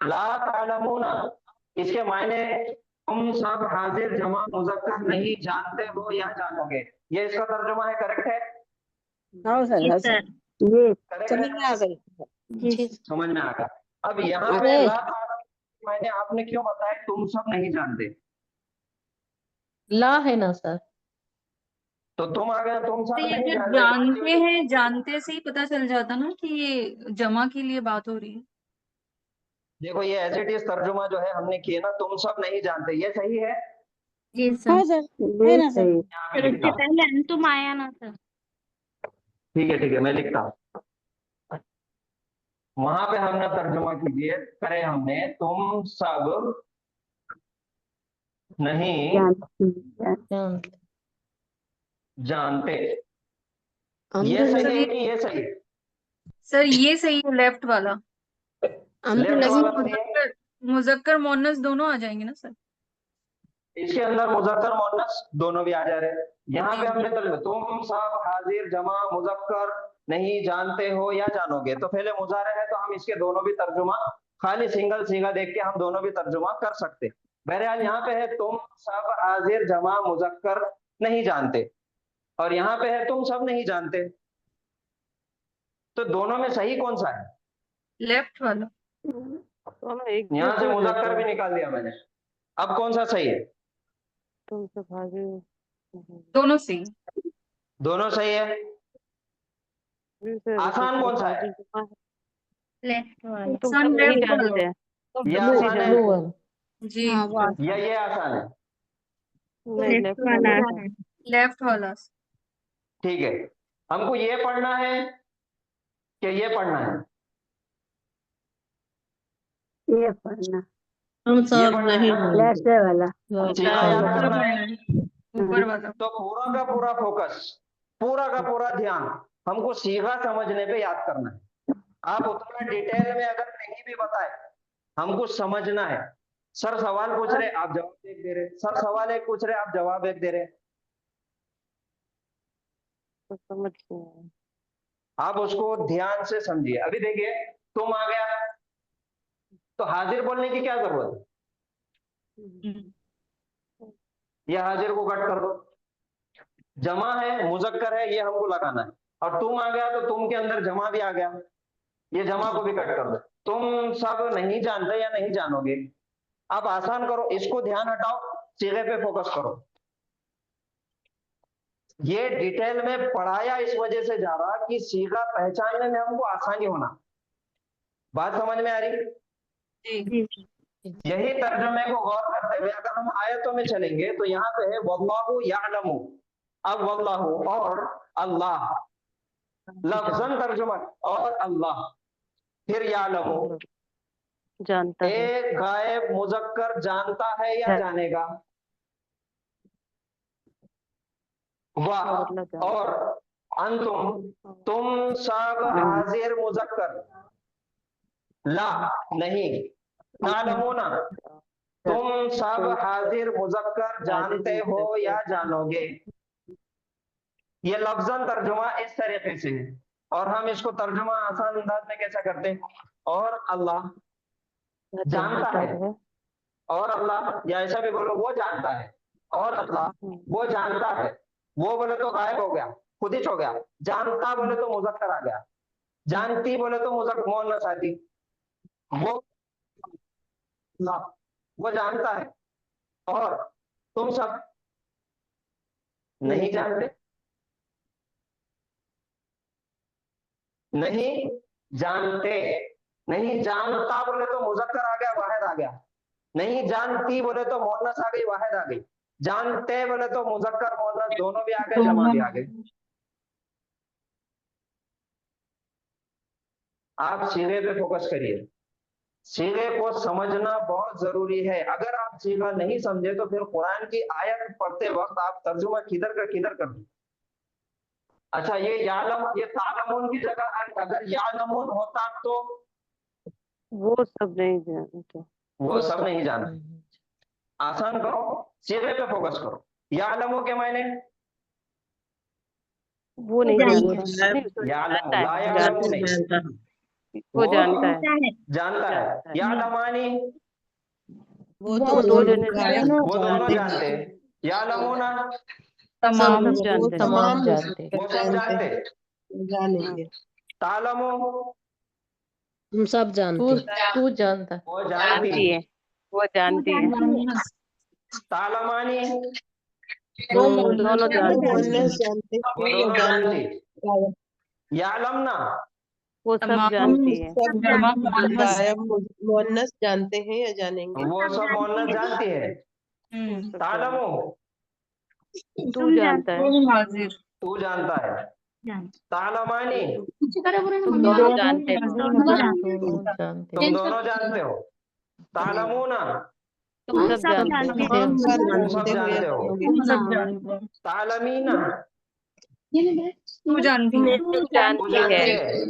ला तालमूना, इसके मायने तुम सब हाजिर जमा मुजक्कर नहीं जानते हो या जानोगे, ये इसका तर्जुमा है, करेक्ट है? हाँ सर जी हाँ सर। सर ये करेक्ट समझ है, में आ गई जी समझ में आ गया। अब यहाँ पे अरे ला तालमूना के मायने आपने क्यों बताया तुम सब नहीं जानते, ला है ना सर। तो तुम आ गए तुम तो सब ये नहीं जो जानते, जानते हैं, जानते से ही पता चल जाता ना कि ये जमा के लिए बात हो रही है। देखो ये एज इट इज तर्जुमा जो है हमने किए ना, तुम सब नहीं जानते, ये सही है। जी हाँ सर। सर है ना सर यहाँ पे सर लिखता उससे हूँ, पहले अंतुम आया ना सर। ठीक है मैं लिखता हूँ। वहां पे हमने तर्जुमा कीजिए, करे हमने तुम सब नहीं जानते जानते, हम ये तो सही नहीं है कि ये सही है? सर ये सही है, लेफ्ट वाला। हम तो लेफ्ट नहीं वाला सही है, मुजक्कर मुजक्कर मोनस दोनों आ जाएंगे ना सर। इसके अंदर मुजक्कर मुअन्नस दोनों भी आ जा रहे हैं। यहाँ पे हमने तर्जुमा तुम सब हाजिर जमा मुजक्कर नहीं जानते हो या जानोगे, तो पहले मुजारे है तो हम इसके दोनों भी तर्जुमा खाली सिंगल सीगा देख के हम दोनों भी तर्जुमा कर सकते। बहरहाल यहाँ पे है तुम सब हाजिर जमा मुजक्कर नहीं जानते, और यहाँ पे है तुम सब नहीं जानते, तो दोनों में सही कौन सा है? लेफ्ट वाला। यहाँ से मुजक्कर भी निकाल दिया मैंने, अब कौन सा सही है? दोनों सही। दोनों सही है। आसान कौन सा है? लेफ्ट वाला। सन लेफ्ट वाला। ये आसान है ब्लू वन। जी हाँ वो या ये आसान है? लेफ्ट वाला है। लेफ्ट वाला। ठीक है, हमको ये पढ़ना है कि ये पढ़ना है? ये पढ़ना हम ये सब पढ़ना है नहीं ना? लेफ्ट वाला सीधा याद दूसरा करना है। पढ़ना है, ऊपर वाला। तो पूरा का पूरा फोकस, पूरा का पूरा ध्यान हमको सीधा समझने पे याद करना है। आप उतना डिटेल में अगर नहीं भी बताए, हमको समझना है। सर सवाल पूछ रहे आप जवाब एक दे रहे, सर सवाल एक पूछ रहे आप जवाब एक दे रहे, आप उसको ध्यान से समझिए। अभी देखिए तुम आ गया तो हाजिर बोलने की क्या जरूरत है, ये हाजिर को कट कर दो। जमा है मुजक्कर है ये हमको लगाना है, और तुम आ गया तो तुम के अंदर जमा भी आ गया, ये जमा को भी कट कर दो। तुम सब नहीं जानते या नहीं जानोगे, अब आसान करो, इसको ध्यान हटाओ, सीधे पे फोकस करो। ये डिटेल में पढ़ाया इस वजह से जा रहा कि सीधा पहचानने में हमको आसानी होना। बात समझ में आ रही? जी यही तर्जुमे को गौर करते हुए अगर हम आयतों में चलेंगे तो यहाँ पे है वल्लाहु यालमु, अब वल्लाहु और अल्लाह लफ्जन तर्जुमा, और अल्लाह फिर यालमु, जानता एक गायब मुजक्कर जानता है या जानेगा, वाह और अंतुम तुम सब हाजिर मुजक्कर, ला नहीं, तालमूना तुम सब हाजिर मुजक्कर जानते हो या जानोगे। ये लफ्जन तर्जुमा इस तरीके से है, और हम इसको तर्जुमा आसान अंदाज में कैसा करते हैं, और अल्लाह जानता है, और अल्लाह, या ऐसा भी बोलो वो जानता है, और अल्लाह वो जानता है। वो बोले तो गायब हो गया, खुदिच हो गया। जानता बोले तो मुजक्कर आ गया, जानती बोले तो मुजक्कर मुअन्नस आती। वो अल्लाह वो जानता है, और तुम सब नहीं जानते, नहीं जानते, नहीं जानता बोले तो मुजक्कर आ गया, वाहिद आ गया, नहीं जानती बोले तो मोहनस आ गई, वाहिद आ गई। जानते बोले तो मुजक्कर मोहनस दोनों भी आ गए, जमा भी आ गए। आप सीगे पे फोकस करिए, सीगे को समझना बहुत जरूरी है। अगर आप सीगा नहीं समझे तो फिर कुरान की आयत पढ़ते वक्त आप तर्जुमा किधर कर दो। अच्छा, ये यालम, ये तालमुन की जगह अगर यालमुन होता तो वो सब नहीं जानते। वो सब नहीं जाना। आसान करो, सीगे पे फोकस करो। यालमु के मायने वो नहीं जानता। यालमु, ला यालमु नहीं, वो जानता है। जानता है। यालमानी, वो वो दो जने गायब वो दोनों जानते हैं। यालमुना, तमाम जानते हैं। तमाम वो सब जानते। जानेंगे। तालमु, हम सब जानते। तू जानता। वो जानती। जानती है, वो जानती है। तालमानी, दोनों जानते हैं। मोहनस जानते वो हैं, दोनों जानती। गायब यालमना, वो सब जानती है। सब गायब मोहनस जानते हैं या जानेंगे। वो सब मोहनस जानती है। तालमु, तू जानता है। तू जानता है। तालमानी, तुम दोनों जानते हो। तुम दोनों जानते हो। तालमुना, तुम सब जानते हो। तुम सब जानते हो। तालमीना, तू जानती है। तू तू जानती जानती है। है।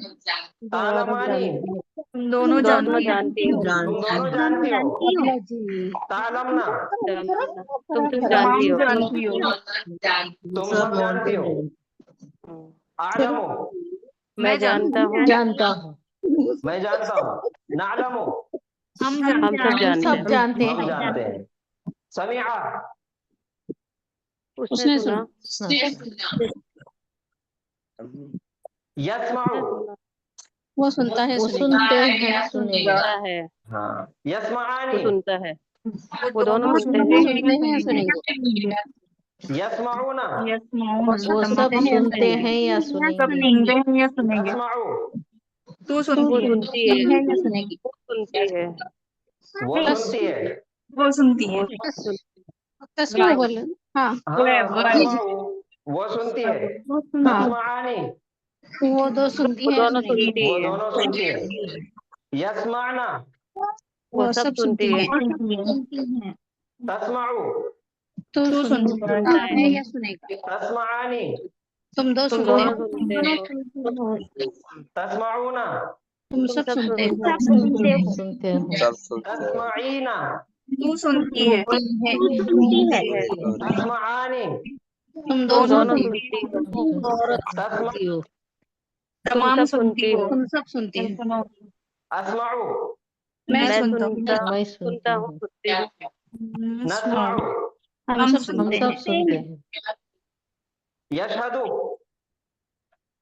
तालमानी, तुम दोनों दोनों जानती हो। जानती हो। तुम दोनों जानती हो। तालमना, तुम सब तमाम जानती हो। जानती हो। तुम सब जानती हो। आलमु, मैं जानता हूँ। मैं जानता हूँ। नालमु, हम हम सब जानते हैं। हम जानते हैं। समीआ, उसने सुना। यस्माउ, वो सुनता है, सुनते हैं, सुनेगा। सुनता है, हाँ, वो यस्माआनी, सुनता है। वो दोनों सुनते हैं। सुनते हैं, सुनेंगे। यस्माउना, वो सब सुनते हैं या सुनेंगे। तस्माउ, तू वो सुनती है। सुनती है। या सुनेगी। वो सुनती है। वो सुनती है। वो सुनती है। वो तस्मा बोले। हाँ, हाँ, तस्माउ, वो सुनती है। तस्माआनी, वो दो सुनती वो है, दोनों सुनेगी। सुनती वो है। दोनों सुनती है। यस्माना, वो सब सुनती है। तस्माउ, तू सुनता है या सुनेगा। तस्माआनी, तुम दो तुम सुनते दोनों हो। सुनते हो। तस्माउना, तुम सब सब सुनते हो। सुनते हो। तस्माईना, तू सुनती है। सुनती है। तस्माआनी, तुम दो तुम दोनों सुनते सुनती हो। तस्मा, तुम तमाम सब सुनती हो। तुम सब सुनते हो। सुनो। अस्माउ, मैं मैं सुनता सुनता हूँ। सुनता हूँ, सुनती हूँ। नस्माउ, हम सुनते हैं। हैं। यशहदु,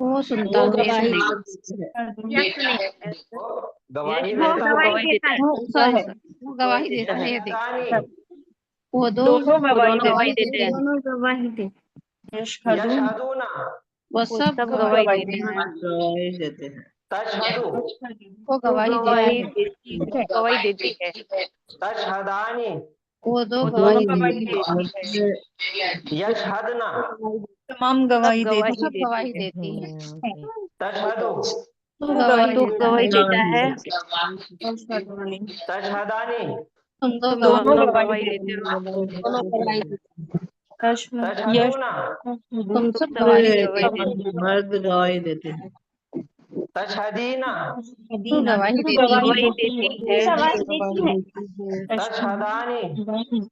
वो सुनता वो है। गवाही वो गवाही वो देता है। गवाही देता है। सॉरी, वो गवाही देता है। यशहदानी, वो दो दोनों वो गवाही दोनों गवाही देते देते हैं। दोनों गवाही दे। यशहदू, यशहदूना, वो वो सब सब गवाही गवाही देते हैं। तशहदु, वो वो गवाही गवाही देता है। गवाही देती है। तशहदानी, वो दो वो गवाही दोनों देते गवाही देती है। यशहदना, तमाम गवाही सब देते गवाही सब गवाही देती है। देती है। तशहदु, तू गवाही तू देता गवाही है। देता है। तशहदानी, तुम दो तुम गवाही दोनों गवाही गवाही देते देते हो। दोनों गवाही देते तशहदूना, सब तुम सब गवाही गवाही देते देते हो। मर्द गवाही देते हैं। तशहदीना, तू गवाही देती गवाही देती है। है। तशहदानी,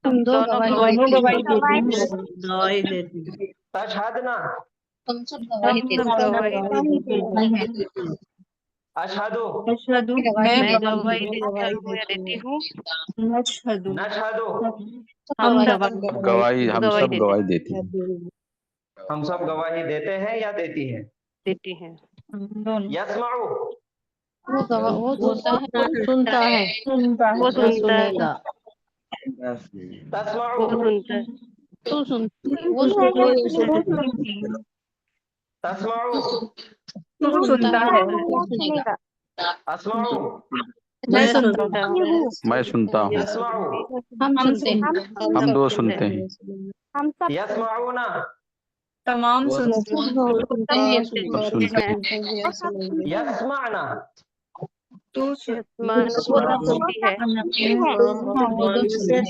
तुम दो दोनों गवाही गवाही देती देती है। गवाही देती है। तशहदना, तुम सब गवाही देती सब गवाही है। अशहदु, मैं मैं गवाही देता हूँ या देती हूँ। नशहदू, नशहदु, हम गवाही सब गवाही हम गवाही सब गवाही देते हैं। हम सब गवाही देते हैं या देती हैं। देती हैं। यस्माउ, वो सुनता है। वो सुनता है। तस्माउ, वो सुनता है। तू सुनती वो सुनता तस्माउ, तू सुनता है। सुनेगा। अस्माउ, मैं सुनता हूँ। मैं सुनता हूँ। यस्माउ, हम सुनते हैं। हम हम सब दो सुनते सुनते हैं। हैं। हम सब यस्माउना, तमाम सुनते हाँ, हैं। सुनते सब सुनते हैं। हैं या सुनेंगे। यस्माना, तू वो सब सुनती है। हाँ, वो दो सुनते हैं।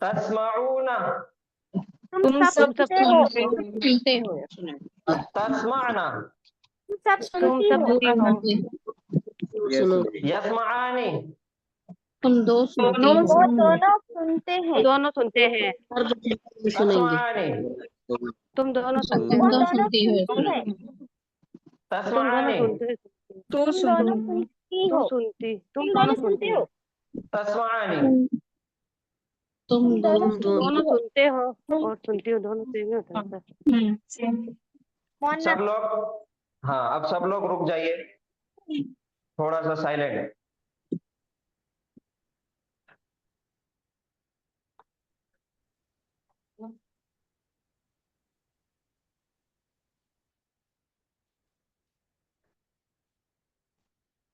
तस्माउना, तुम सब सुनते हो। तस्माना, सब सुनती हो। यस्माआनी, तुम दो सुनते दोनों हो। वो दोनों सुनते हैं। दोनों सुनते हैं। तस्माआनी, तुम दोनों तुम सुनते दो हो। सुनती हो। सुनते हैं। तुम दोनों तस्माआनी, सुनते हो। तू तुम दोनों सुनती तू हो। सुनती तुम तुम दोनों दोनों सुनते सुनती हो। तस्माआनी, तुम दोनों दोनों सुनती हो। सुनते हो और सुनती हो, दोनों सेम ही होता है सर। मोहन सब लोग, हाँ अब सब लोग रुक जाइए, थोड़ा सा साइलेंट।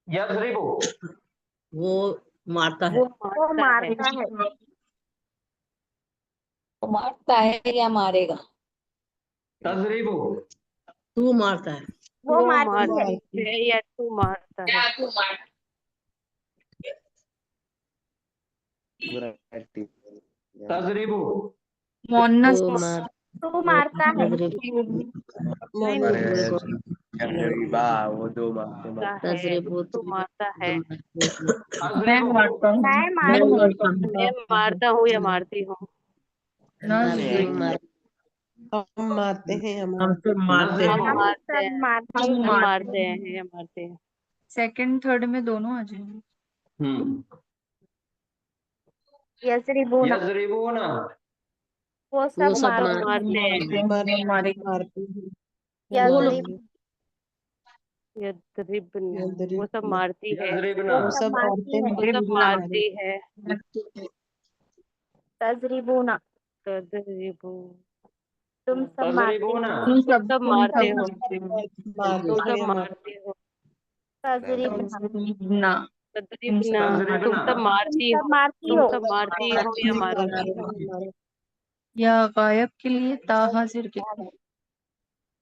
यजरिबु, वो मारता है। वो मारता है। वो मारता है या मारेगा? तजरिबु, तू मारता है। वो मारती है। मारती है या तू मारता है। तजरिबु, मोनस वो मार तू मारता है। तजरिबु तू मारता है। मैं अजरिबु, मारता हूँ। मैं मारती हूँ। मैं मारता हूँ या मारती हूँ। हम मारते हैं या हम मारते तो मारते हैं। नजरिबु, हम मारते सब हैं। मारते हम हैं। मारते हैं या मारते हैं। सेकंड थर्ड में दोनों आ जाएंगे। यजरिबूना। यजरिबुना, वो वो सब सब मारते हैं। मारते हैं। मारते हैं। यजरिब यद्रिबना, यजरिब, वो सब मारती है। यजरिबना, वो सब मारते हैं। वो सब मारती है। तजरिबूना। तद्रिबु, तुम सब मारते तजरिबुना, हो। तुम सब मारते हो। मारते तुम हैं सब या मारते हो। तजरिबना। ना तद्रिबना, तुम सब मारती सब हो। मारती तुम हो। सब मारती हो या मारोगी। या गायब के लिए ता हाजिर के लिए।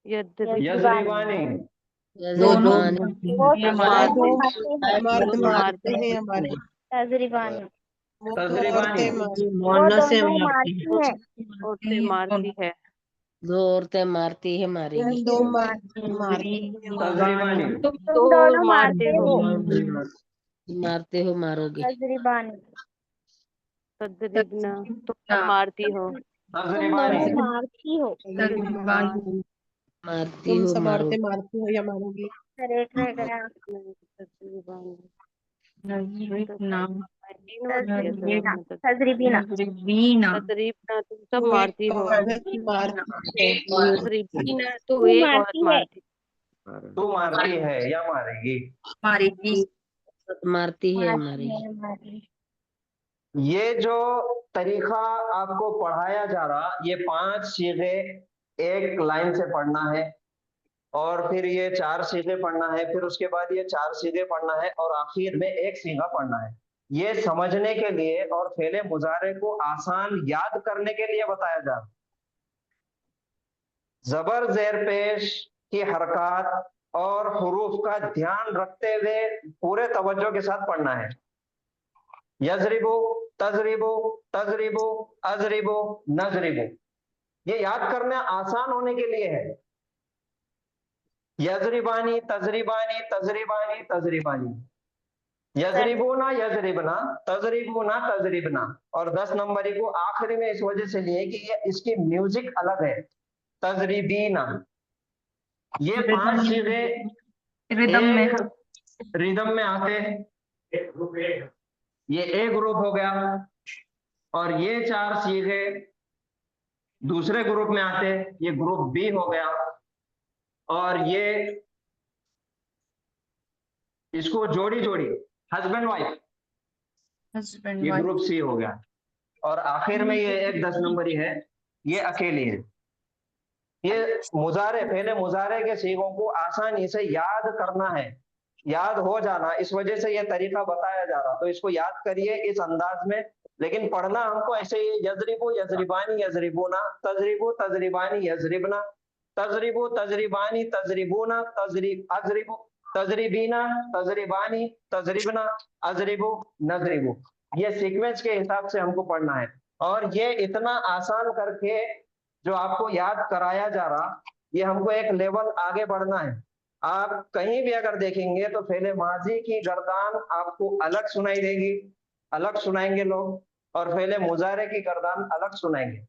यजरिबानी, दोनों वो या सब मारते मर्द दोनों मारते हैं या मारे? तजरिबाना। वो तजरिबानी, औरतें मारती वो दोनों मारती है। औरतें मारती है। दो औरतें मारती है मारेगी। दो मर्द मारते हैं। तजरिबानी, तुम तुम दो दोनों मारते मारते हो। हो। मारते हो मारोगे। तजरिबानी। तद्रिबना, तुम सब मारती हो। तुम तजरिबानी, दोनों मारती हो। मारती तुम हो सब औरतें मारोगे। मारती हो या मारोगी? करेक्ट रह गया। तद्रिबानी, तजरिबीना। तजरिबीना। तद्रिबना, तुम सब वो मारती एक हो। औरत मारती है। तद्रिबीना, तो तू एक औरत मारती है। मारती। तू मारती है या मारेगी। मारेगी। मारती है मारती मारेगी। है मारती। ये जो तरीका आपको पढ़ाया जा रहा, ये 5 सीखे एक लाइन से पढ़ना है, और फिर ये 4 सीखे पढ़ना है, फिर उसके बाद ये 4 सीखे पढ़ना है, और आखिर में एक सीखा पढ़ना है। ये समझने के लिए और फेले मुजारे को आसान याद करने के लिए बताया जा रहा। जबर जेर पेश की हरकत और हुरूफ का ध्यान रखते हुए पूरे तवज्जो के साथ पढ़ना है। यजरिबु, तजरिबु, तजरिबु, अजरिबु, नजरिबु, ये याद करना आसान होने के लिए है। यजरिबानी, तजरिबानी, तजरिबानी, तजरिबानी, यजरिबुना, यजरिबना, तजरिबुना, तजरिबना, और 10 नंबरी को आखिरी में इस वजह से लिए कि ये इसकी म्यूजिक अलग है। तजरिबीना, ये 5 चीजें रिदम में एक रिदम में आते हैं। ये ए ग्रुप हो गया, और ये 4 चीजें दूसरे ग्रुप में आते हैं, ये ग्रुप बी हो गया, और ये इसको जोड़ी जोड़ी हस्बैंड वाइफ, हस्बैंड ये वाइफ। ग्रुप सी हो गया, और आखिर में ये एक 10 नंबरी है, ये अकेली है। ये मुजारे, पहले मुजारे के सीगों को आसानी से याद करना है। याद हो जाना, इस वजह से ये तरीका बताया जा रहा, तो इसको याद करिए इस अंदाज में। लेकिन पढ़ना हमको ऐसे ही, यजरिबु यजरिबानी यजरिबुना, तजरिबु तजरिबानी यजरिबना, तजरिबु तजरिबानी तजरिबुना, अजरिबु तजरिबीना तजरिबानी तजरिबना, अजरिबु नजरिबु। ये सीक्वेंस के हिसाब से हमको पढ़ना है। और ये इतना आसान करके जो आपको याद कराया जा रहा, ये हमको एक लेवल आगे बढ़ना है। आप कहीं भी अगर देखेंगे तो फेले माजी की गर्दान आपको अलग सुनाई देगी, अलग सुनाएंगे लोग, और फेले मुजारे की गर्दान अलग सुनाएंगे।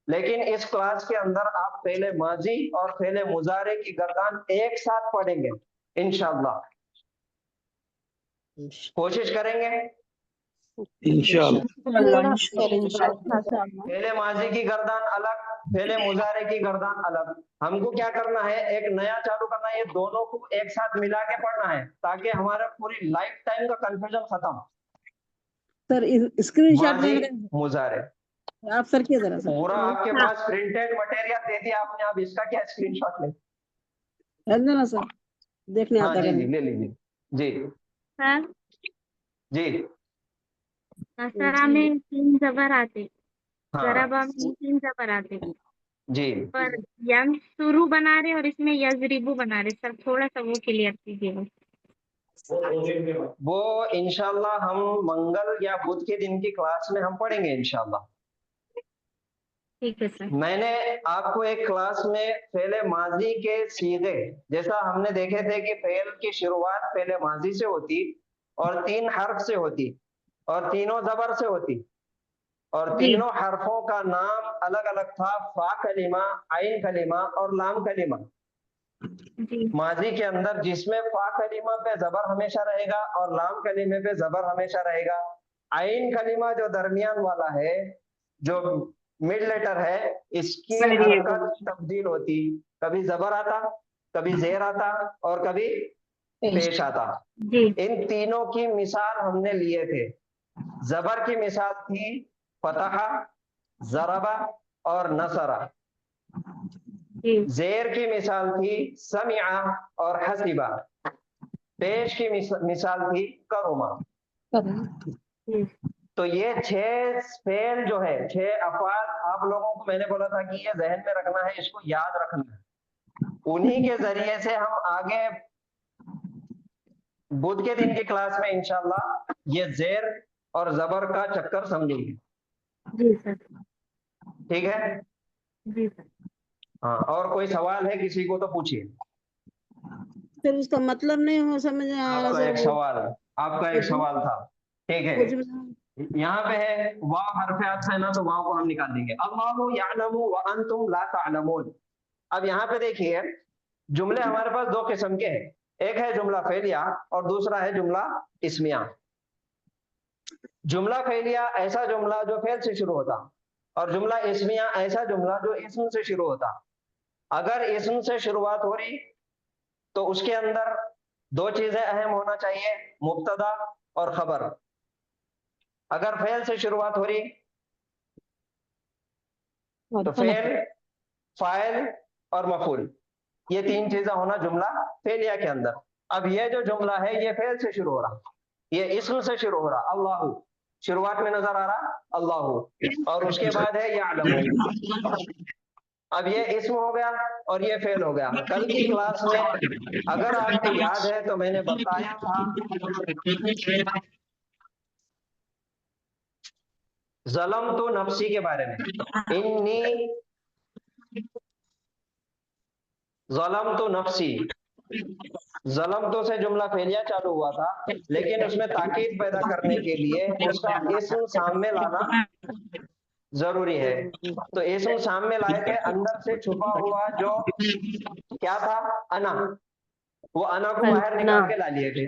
लेकिन इस क्लास के अंदर आप फेले माजी और फेले मुजारे की गर्दान एक साथ पढ़ेंगे इंशाअल्लाह। कोशिश करेंगे इंशाअल्लाह। फेले माजी की गर्दान अलग, फेले मुजारे की गर्दान अलग। हमको क्या करना है, एक नया चालू करना है, ये दोनों को एक साथ मिला के पढ़ना है, ताकि हमारा पूरी लाइफ टाइम का कंफ्यूजन खत्म। सर स्क्रीनशॉट माजी मुजारे आप सर किया जरा सर। पूरा आपके पास प्रिंटेड मटेरियल दे दिया आपने, अब इसका क्या स्क्रीनशॉट ले? है ना सर, देखने हाँ आता जी है। जी ले लीजिए जी सर जी। कसरा में 3 जबर आते, हाँ जरबा में 3 जबर आते, जी, पर यंसुरु बना रहे और इसमें यजरिबु बना रहे। सर थोड़ा सा वो क्लियर कीजिएगा। वो इंशाल्लाह हम मंगल या बुध के दिन की क्लास में हम पढ़ेंगे इंशाल्लाह। ठीक है सर। मैंने आपको एक क्लास में फेले माजी के सीगे, जैसा हमने देखे थे कि फेल की शुरुआत फेले माजी से होती और 3 हर्फ से होती और तीनों जबर से होती, और तीनों हरफों का नाम अलग अलग था, फा कलिमा, आइन कलिमा और लाम कलिमा। जी माजी के अंदर जिसमें फा कलिमा पे जबर हमेशा रहेगा और लाम कलिमे पे जबर हमेशा रहेगा। आइन कलिमा जो दरमियान वाला है, जो मिड लेटर है, इसकी हरकत तब्दील होती, कभी जबर आता, कभी जेर आता और कभी पेश आता। जी इन तीनों की मिसाल हमने लिए थे। जबर की मिसाल थी फतहा, जरबा और नसरा। जी जेर की मिसाल थी समिआ और हसीबा। पेश की मिसाल थी करुमा। जी तो ये 6 फेल जो है, 6 अफआल, आप लोगों को मैंने बोला था कि ये जहन में रखना है, इसको याद रखना है। उन्हीं के जरिए से हम आगे बुध के दिन की क्लास में इंशाल्लाह ये जेर और जबर का चक्कर समझेंगे। जी सर। ठीक है जी सर। हाँ, और कोई सवाल है किसी को तो पूछिए। फिर उसका मतलब नहीं हो समझ आ रहा आपका सर। एक सवाल, आपका एक सवाल था, ठीक है। यहाँ पे है वाव हरफ अत्फ है ना, तो वाव को हम निकाल देंगे। अल्लाहु यअलमु व अंतुम ला तअलमून। अब यहाँ पे देखिए, जुमले हमारे पास 2 किस्म के हैं, एक है जुमला फेलिया और दूसरा है जुमला इस्मिया। जुमला फेलिया ऐसा जुमला जो फेल से शुरू होता, और जुमला इस्मिया ऐसा जुमला जो इस्म से शुरू होता। अगर इस्म से शुरुआत हो रही तो उसके अंदर 2 चीजें अहम होना चाहिए, मुब्तदा और खबर। अगर फेल से शुरुआत हो रही तो फेल, फाइल और मफूल, ये 3 चीजें होना जुमला फेलिया के अंदर। अब ये जो जुमला है ये फेल से शुरू हो रहा, ये इस्म से शुरू हो रहा, अल्लाहु शुरुआत में नजर आ रहा अल्लाहु, और उसके बाद है यअलमु। अब ये इस्म हो गया और ये फेल हो गया। कल की क्लास में अगर आपको याद है तो मैंने बताया था ज़लम तो नफ्सी के बारे में, इन्नी ज़लम तो नफ्सी। ज़लम तो से जुमला फेलिया चालू हुआ था, लेकिन उसमें ताकीद पैदा करने के लिए उसका इस्म सामने लाना जरूरी है। तो इस्म सामने लाए थे, अंदर से छुपा हुआ जो क्या था, अना, वो अना को बाहर निकाल के ला लिए थे।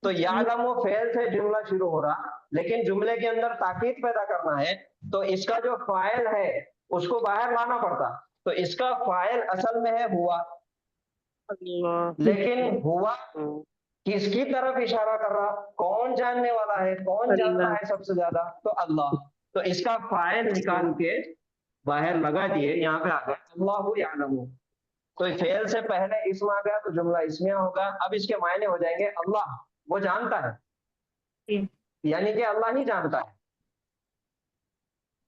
तो यालम फेल से जुमला शुरू हो रहा, लेकिन जुमले के अंदर ताकीद पैदा करना है, तो इसका जो फाइल है उसको बाहर लाना पड़ता। तो इसका फाइल असल में है हुआ, लेकिन हुआ किसकी तरफ इशारा कर रहा, कौन जानने वाला है, कौन जानता है सबसे ज्यादा, तो अल्लाह। तो इसका फाइल निकाल के बाहर लगा दिए, यहाँ पे आ गया अल्लाहु यअलमु। तो फेल से पहले इस्म आ गया तो जुमला इस्मिया होगा। अब इसके मायने हो जाएंगे अल्लाह वो जानता है, यानी कि अल्लाह ही जानता है।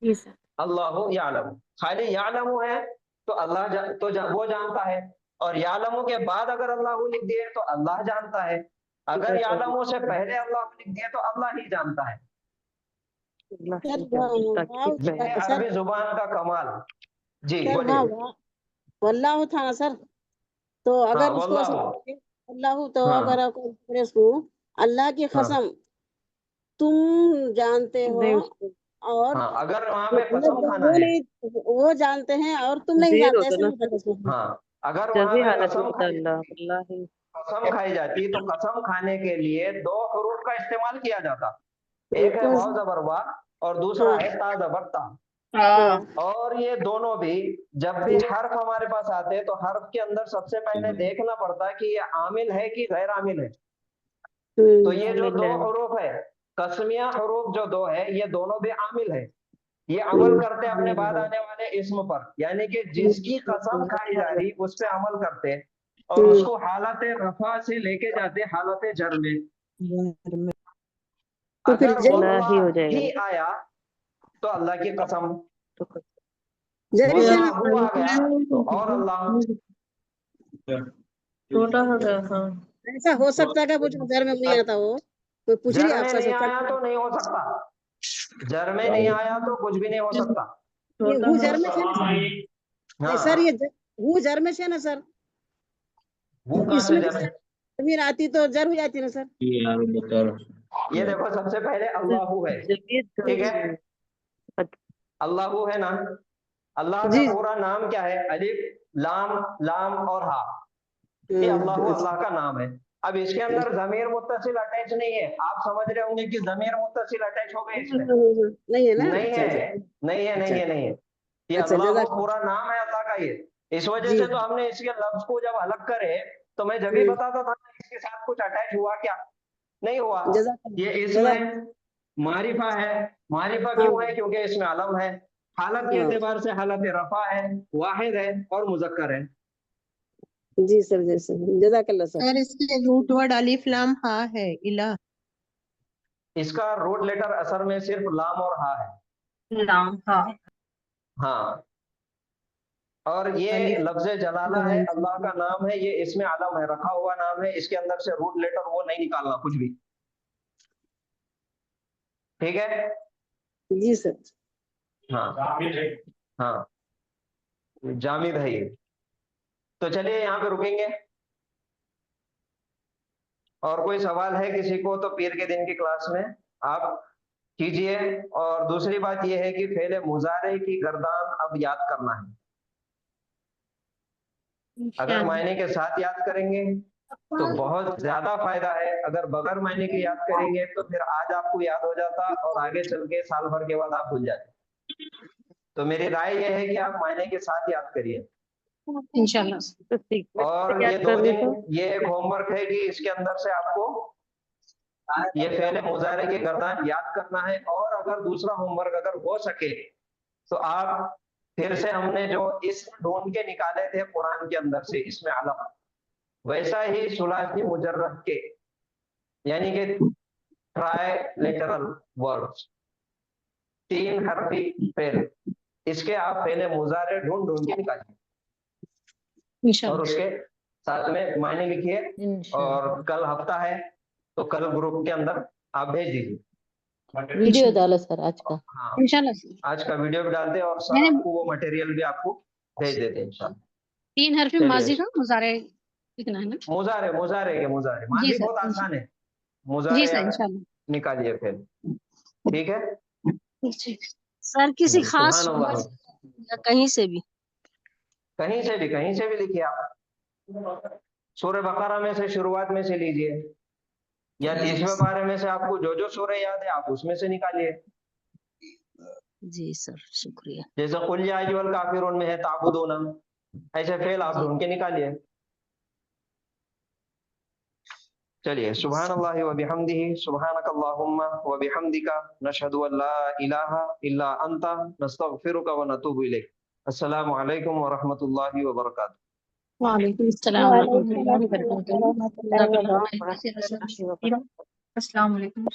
जी सर। अल्लाहु यालम, खाली यालमु है तो वो जानता है, और यालमु के बाद अगर अल्लाह लिख दिए तो अल्लाह जानता है। अगर यालमु से पहले अल्लाह लिख दिए तो अल्लाह ही जानता है। वह अरबी जुबान का कमाल। जी सर बोलिए। वहाँ वल्लाहु था ना सर, तो हाँ अगर उसको वल्लाहु, अल्लाह, तो हाँ अगर आपको इसको अल्लाह की हाँ कसम तुम जानते हो, और हाँ, अगर वहां पे वो कसम खाना वो है, नहीं, वो जानते हैं और तुम नहीं जानते, ऐसे नहीं बता सकते। हाँ अगर वहां पे कसम खाई जाती तो कसम खाने के लिए दो हरूफ का इस्तेमाल किया जाता। एक है वाव जबर वा और दूसरा है ता जबर ता। और ये दोनों भी जब भी हर्फ हमारे पास आते हैं तो हर्फ के अंदर सबसे पहले देखना पड़ता है कि ये आमिल है कि गैर आमिल है। तो ये जो दो हरूफ है, कसमिया हरूफ जो दो है, ये दोनों भी आमिल है। ये अमल करते अपने बाद आने वाले इस्म पर, यानी कि जिसकी कसम खाई जा रही उस पे अमल करते हैं और उसको हालत रफा से लेके जाते हालत जर में। अगर वल्लाह ही आया तो अल्लाह की कसम, वल्लाहु आ गया और अल्लाह। छोटा हो गया। हाँ ऐसा हो सकता है कि कुछ घर में नहीं आता हो, कोई पूछ रही जर है में आपसे नहीं सच्चा? आया तो नहीं हो सकता, जर में नहीं आया तो कुछ भी नहीं हो सकता। ये हु जर में से ना सर? नहीं सर, ये हु जर में से ना सर? वो कहाँ से इसमें जर? जमीन आती तो जर हो जाती ना सर? ये देखो सबसे पहले अल्लाहु है, ठीक है, अल्लाहु है ना। अल्लाह का जी पूरा नाम क्या है? अलिफ लाम लाम और हा, ये अल्लाहु अल्लाह का नाम है। अब इसके अंदर जमीर मुत्तसिल अटैच नहीं है। आप समझ रहे होंगे कि जमीर मुत्तसिल अटैच हो गए इसमें, नहीं है ना? नहीं अच्छा है, अच्छा नहीं है, नहीं है, नहीं है। ये अच्छा, अल्लाह जज़ाक पूरा नाम है अल्लाह का ये। इस वजह जी से तो हमने इसके लफ्ज को जब अलग करे तो मैं जब भी बताता था इसके साथ कुछ अटैच हुआ क्या, नहीं हुआ। जज़ाक ये जज़ाक इसमें मारिफा है। मारिफा हाँ क्यों है? क्योंकि इसमें अलम है। हालत के हाँ एतबार से हालत रफा है, वाहिद है और मुजक्कर है। जी सर, जी सर, जज़ाकल्लाह सर। सर इसके रूट वर्ड अलिफ लाम हा है, इला। इसका रूट लेटर असर में सिर्फ लाम और हा है। नाम हाँ हाँ, और ये लफ्ज जलाला है, अल्लाह का नाम है, ये इसमें आलम है, रखा हुआ नाम है। इसके अंदर से रूट लेटर वो नहीं निकालना कुछ भी, ठीक है। जी सर। हाँ हाँ, जामिद है ये। तो चलिए यहाँ पे रुकेंगे। और कोई सवाल है किसी को तो पीर के दिन की क्लास में आप कीजिए। और दूसरी बात यह है कि फेले मुजारे की गर्दान अब याद करना है। अगर मायने के साथ याद करेंगे तो बहुत ज्यादा फायदा है, अगर बगैर मायने के याद करेंगे तो फिर आज आपको याद हो जाता और आगे चल के साल भर के बाद आप भूल जाते। तो मेरी राय यह है कि आप मायने के साथ याद करिए इंशाल्लाह। और ये 2 दिन ये एक होमवर्क है कि इसके अंदर से आपको ये फेले मुजारे के गर्दान याद करना है। और अगर दूसरा होमवर्क अगर हो सके तो आप फिर से हमने जो इस ढूंढ के निकाले थे कुरान के अंदर से इसमें अलम, वैसा ही सुलासी मुजर्रद के, यानी कि ट्राइलेटरल वर्ड्स, 3 हरफी फेल, इसके आप फेले मुजारे ढूंढ ढूंढ के निकालिए और उसके साथ में मायने लिखिए। और कल हफ्ता है तो कल ग्रुप के अंदर आप भेज दीजिए। वीडियो डालो सर आज का। हाँ, इंशाल्लाह आज का वीडियो भी डालते हैं और सर आपको वो मटेरियल भी आपको भेज देते हैं इंशाल्लाह। 3 हरफी चलिए। माजी का मुजारे लिखना है ना? मुजारे मुजारे के मुजारे, माजी सर, बहुत आसान है, जी मुजारे सर आप इंशाल्लाह। निकालिए फिर, ठीक है। सर किसी खास सुभान अल्लाह। कहीं से भी कहीं से भी लिखिए आप। सूरह बकरा में से शुरुआत में से लीजिए या 30वें पारे में से आपको जो जो सूरह याद है आप उसमें से निकालिए। जी सर शुक्रिया। जैसे कुल या अय्युहल काफिरून में है ताबुदूना, ऐसे फेल आप ढूंढ के निकालिए। चलिए, सुभान अल्लाहि व बिहम्दिही, सुभानक अल्लाहुम्मा व बिहम्दिका, नशहदु अल्ला इलाहा इल्ला अंता, नस्तगफिरुका व नतूबु इलैक। अस्सलामु अलैकुम व रहमतुल्लाहि व बरकातुहू। वालेकुम अस्सलाम वालेकुम वरहमतुल्लाहि अस्सलाम वबरकातुहू। वरहमतुल्लाहि वबरकातुहू। अस्सलाम वालेकुम।